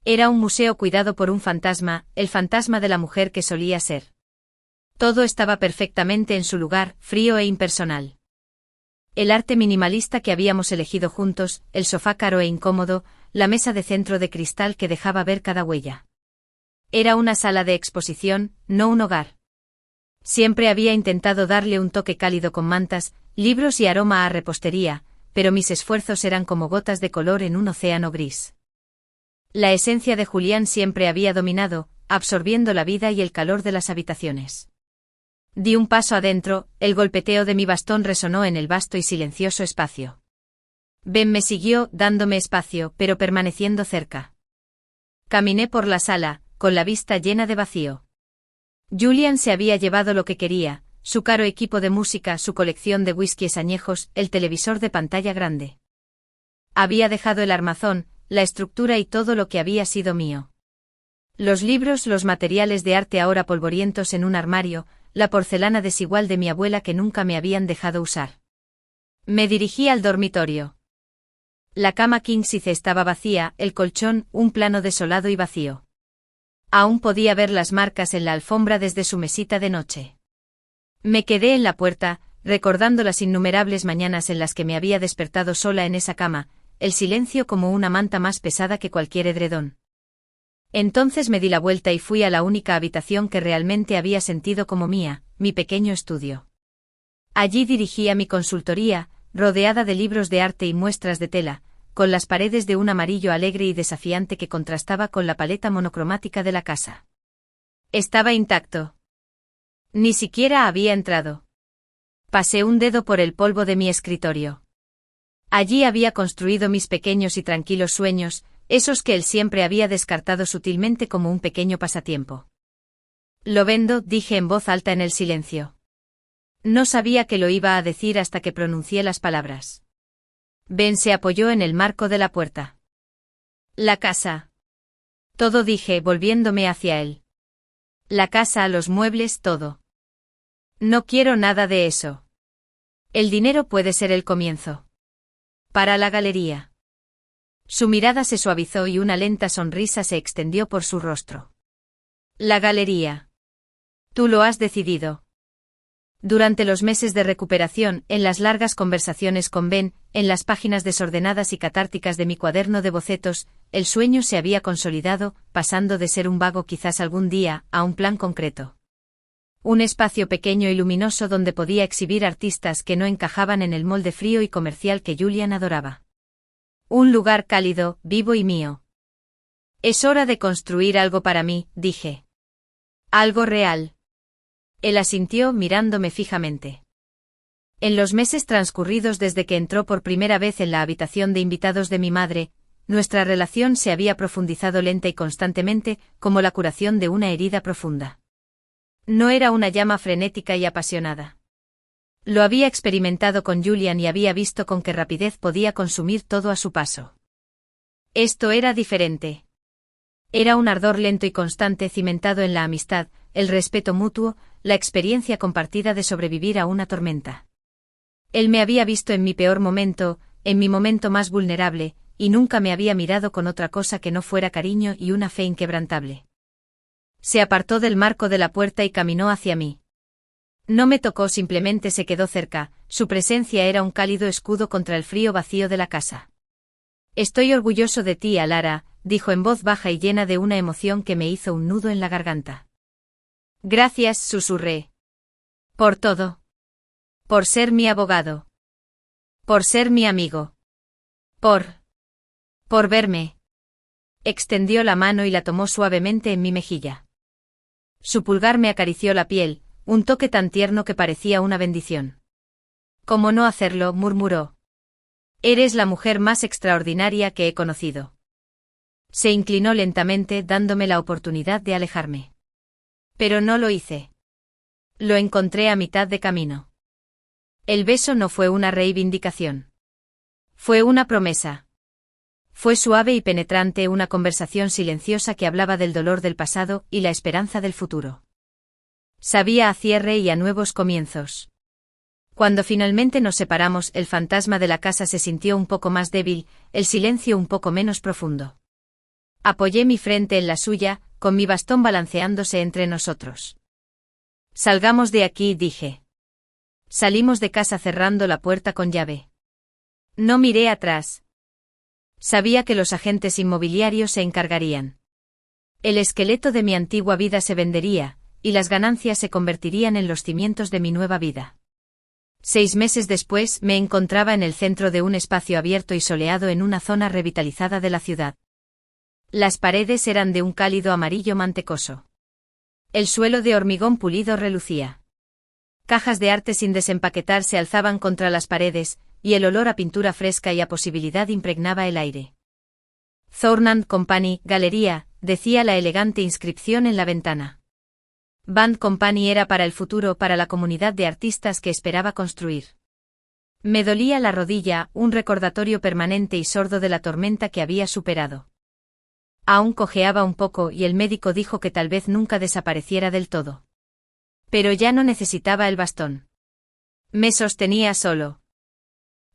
Era un museo cuidado por un fantasma, el fantasma de la mujer que solía ser. Todo estaba perfectamente en su lugar, frío e impersonal. El arte minimalista que habíamos elegido juntos, el sofá caro e incómodo, la mesa de centro de cristal que dejaba ver cada huella. Era una sala de exposición, no un hogar. Siempre había intentado darle un toque cálido con mantas, libros y aroma a repostería, pero mis esfuerzos eran como gotas de color en un océano gris. La esencia de Julián siempre había dominado, absorbiendo la vida y el calor de las habitaciones. Di un paso adentro, el golpeteo de mi bastón resonó en el vasto y silencioso espacio. Ben me siguió, dándome espacio, pero permaneciendo cerca. Caminé por la sala, con la vista llena de vacío. Julian se había llevado lo que quería, su caro equipo de música, su colección de whiskies añejos, el televisor de pantalla grande. Había dejado el armazón, la estructura y todo lo que había sido mío. Los libros, los materiales de arte ahora polvorientos en un armario, la porcelana desigual de mi abuela que nunca me habían dejado usar. Me dirigí al dormitorio. La cama king size estaba vacía, el colchón, un plano desolado y vacío. Aún podía ver las marcas en la alfombra desde su mesita de noche. Me quedé en la puerta, recordando las innumerables mañanas en las que me había despertado sola en esa cama, el silencio como una manta más pesada que cualquier edredón. Entonces me di la vuelta y fui a la única habitación que realmente había sentido como mía, mi pequeño estudio. Allí dirigía mi consultoría, rodeada de libros de arte y muestras de tela, con las paredes de un amarillo alegre y desafiante que contrastaba con la paleta monocromática de la casa. Estaba intacto. Ni siquiera había entrado. Pasé un dedo por el polvo de mi escritorio. Allí había construido mis pequeños y tranquilos sueños, esos que él siempre había descartado sutilmente como un pequeño pasatiempo. Lo vendo, dije en voz alta en el silencio. No sabía que lo iba a decir hasta que pronuncié las palabras. Ben se apoyó en el marco de la puerta. La casa. Todo, dije, volviéndome hacia él. La casa, los muebles, todo. No quiero nada de eso. El dinero puede ser el comienzo. Para la galería. Su mirada se suavizó y una lenta sonrisa se extendió por su rostro. La galería. Tú lo has decidido. Durante los meses de recuperación, en las largas conversaciones con Ben, en las páginas desordenadas y catárticas de mi cuaderno de bocetos, el sueño se había consolidado, pasando de ser un vago quizás algún día, a un plan concreto. Un espacio pequeño y luminoso donde podía exhibir artistas que no encajaban en el molde frío y comercial que Julian adoraba. Un lugar cálido, vivo y mío. Es hora de construir algo para mí, dije. Algo real. Él asintió mirándome fijamente. En los meses transcurridos desde que entró por primera vez en la habitación de invitados de mi madre, nuestra relación se había profundizado lenta y constantemente, como la curación de una herida profunda. No era una llama frenética y apasionada. Lo había experimentado con Julian y había visto con qué rapidez podía consumir todo a su paso. Esto era diferente. Era un ardor lento y constante cimentado en la amistad, el respeto mutuo, la experiencia compartida de sobrevivir a una tormenta. Él me había visto en mi peor momento, en mi momento más vulnerable, y nunca me había mirado con otra cosa que no fuera cariño y una fe inquebrantable. Se apartó del marco de la puerta y caminó hacia mí. No me tocó, simplemente se quedó cerca, su presencia era un cálido escudo contra el frío vacío de la casa. Estoy orgulloso de ti, Alara, dijo en voz baja y llena de una emoción que me hizo un nudo en la garganta. Gracias, susurré. Por todo. Por ser mi abogado. Por ser mi amigo. Por verme. Extendió la mano y la tomó suavemente en mi mejilla. Su pulgar me acarició la piel, un toque tan tierno que parecía una bendición. ¿Cómo no hacerlo?, murmuró. Eres la mujer más extraordinaria que he conocido. Se inclinó lentamente, dándome la oportunidad de alejarme. Pero no lo hice. Lo encontré a mitad de camino. El beso no fue una reivindicación. Fue una promesa. Fue suave y penetrante, una conversación silenciosa que hablaba del dolor del pasado y la esperanza del futuro. Sabía a cierre y a nuevos comienzos. Cuando finalmente nos separamos, el fantasma de la casa se sintió un poco más débil, el silencio un poco menos profundo. Apoyé mi frente en la suya, con mi bastón balanceándose entre nosotros. Salgamos de aquí, dije. Salimos de casa cerrando la puerta con llave. No miré atrás. Sabía que los agentes inmobiliarios se encargarían. El esqueleto de mi antigua vida se vendería, y las ganancias se convertirían en los cimientos de mi nueva vida. 6 meses después me encontraba en el centro de un espacio abierto y soleado en una zona revitalizada de la ciudad. Las paredes eran de un cálido amarillo mantecoso. El suelo de hormigón pulido relucía. Cajas de arte sin desempaquetar se alzaban contra las paredes, y el olor a pintura fresca y a posibilidad impregnaba el aire. Thorne & Company, Galería, decía la elegante inscripción en la ventana. Band Company era para el futuro, para la comunidad de artistas que esperaba construir. Me dolía la rodilla, un recordatorio permanente y sordo de la tormenta que había superado. Aún cojeaba un poco y el médico dijo que tal vez nunca desapareciera del todo. Pero ya no necesitaba el bastón. Me sostenía solo.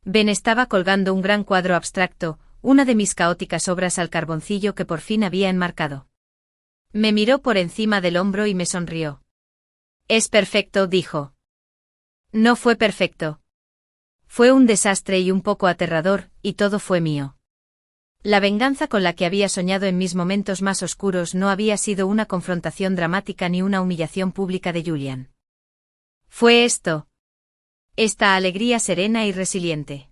Ben estaba colgando un gran cuadro abstracto, una de mis caóticas obras al carboncillo que por fin había enmarcado. Me miró por encima del hombro y me sonrió. «Es perfecto», dijo. No fue perfecto. Fue un desastre y un poco aterrador, y todo fue mío. La venganza con la que había soñado en mis momentos más oscuros no había sido una confrontación dramática ni una humillación pública de Julian. Fue esto. Esta alegría serena y resiliente.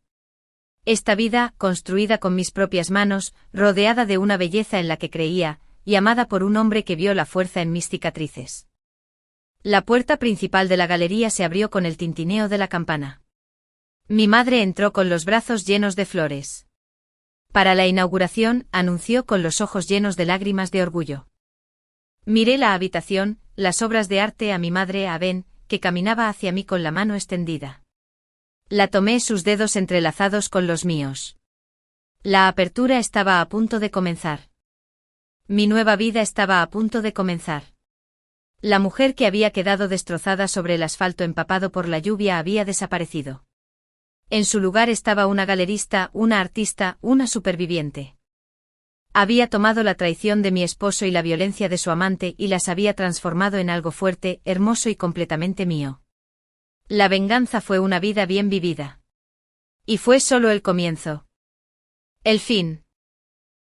Esta vida, construida con mis propias manos, rodeada de una belleza en la que creía, y amada por un hombre que vio la fuerza en mis cicatrices. La puerta principal de la galería se abrió con el tintineo de la campana. Mi madre entró con los brazos llenos de flores. Para la inauguración, anunció con los ojos llenos de lágrimas de orgullo. Miré la habitación, las obras de arte, a mi madre, a Ben, que caminaba hacia mí con la mano extendida. La tomé, sus dedos entrelazados con los míos. La apertura estaba a punto de comenzar. Mi nueva vida estaba a punto de comenzar. La mujer que había quedado destrozada sobre el asfalto empapado por la lluvia había desaparecido. En su lugar estaba una galerista, una artista, una superviviente. Había tomado la traición de mi esposo y la violencia de su amante y las había transformado en algo fuerte, hermoso y completamente mío. La venganza fue una vida bien vivida. Y fue solo el comienzo. El fin.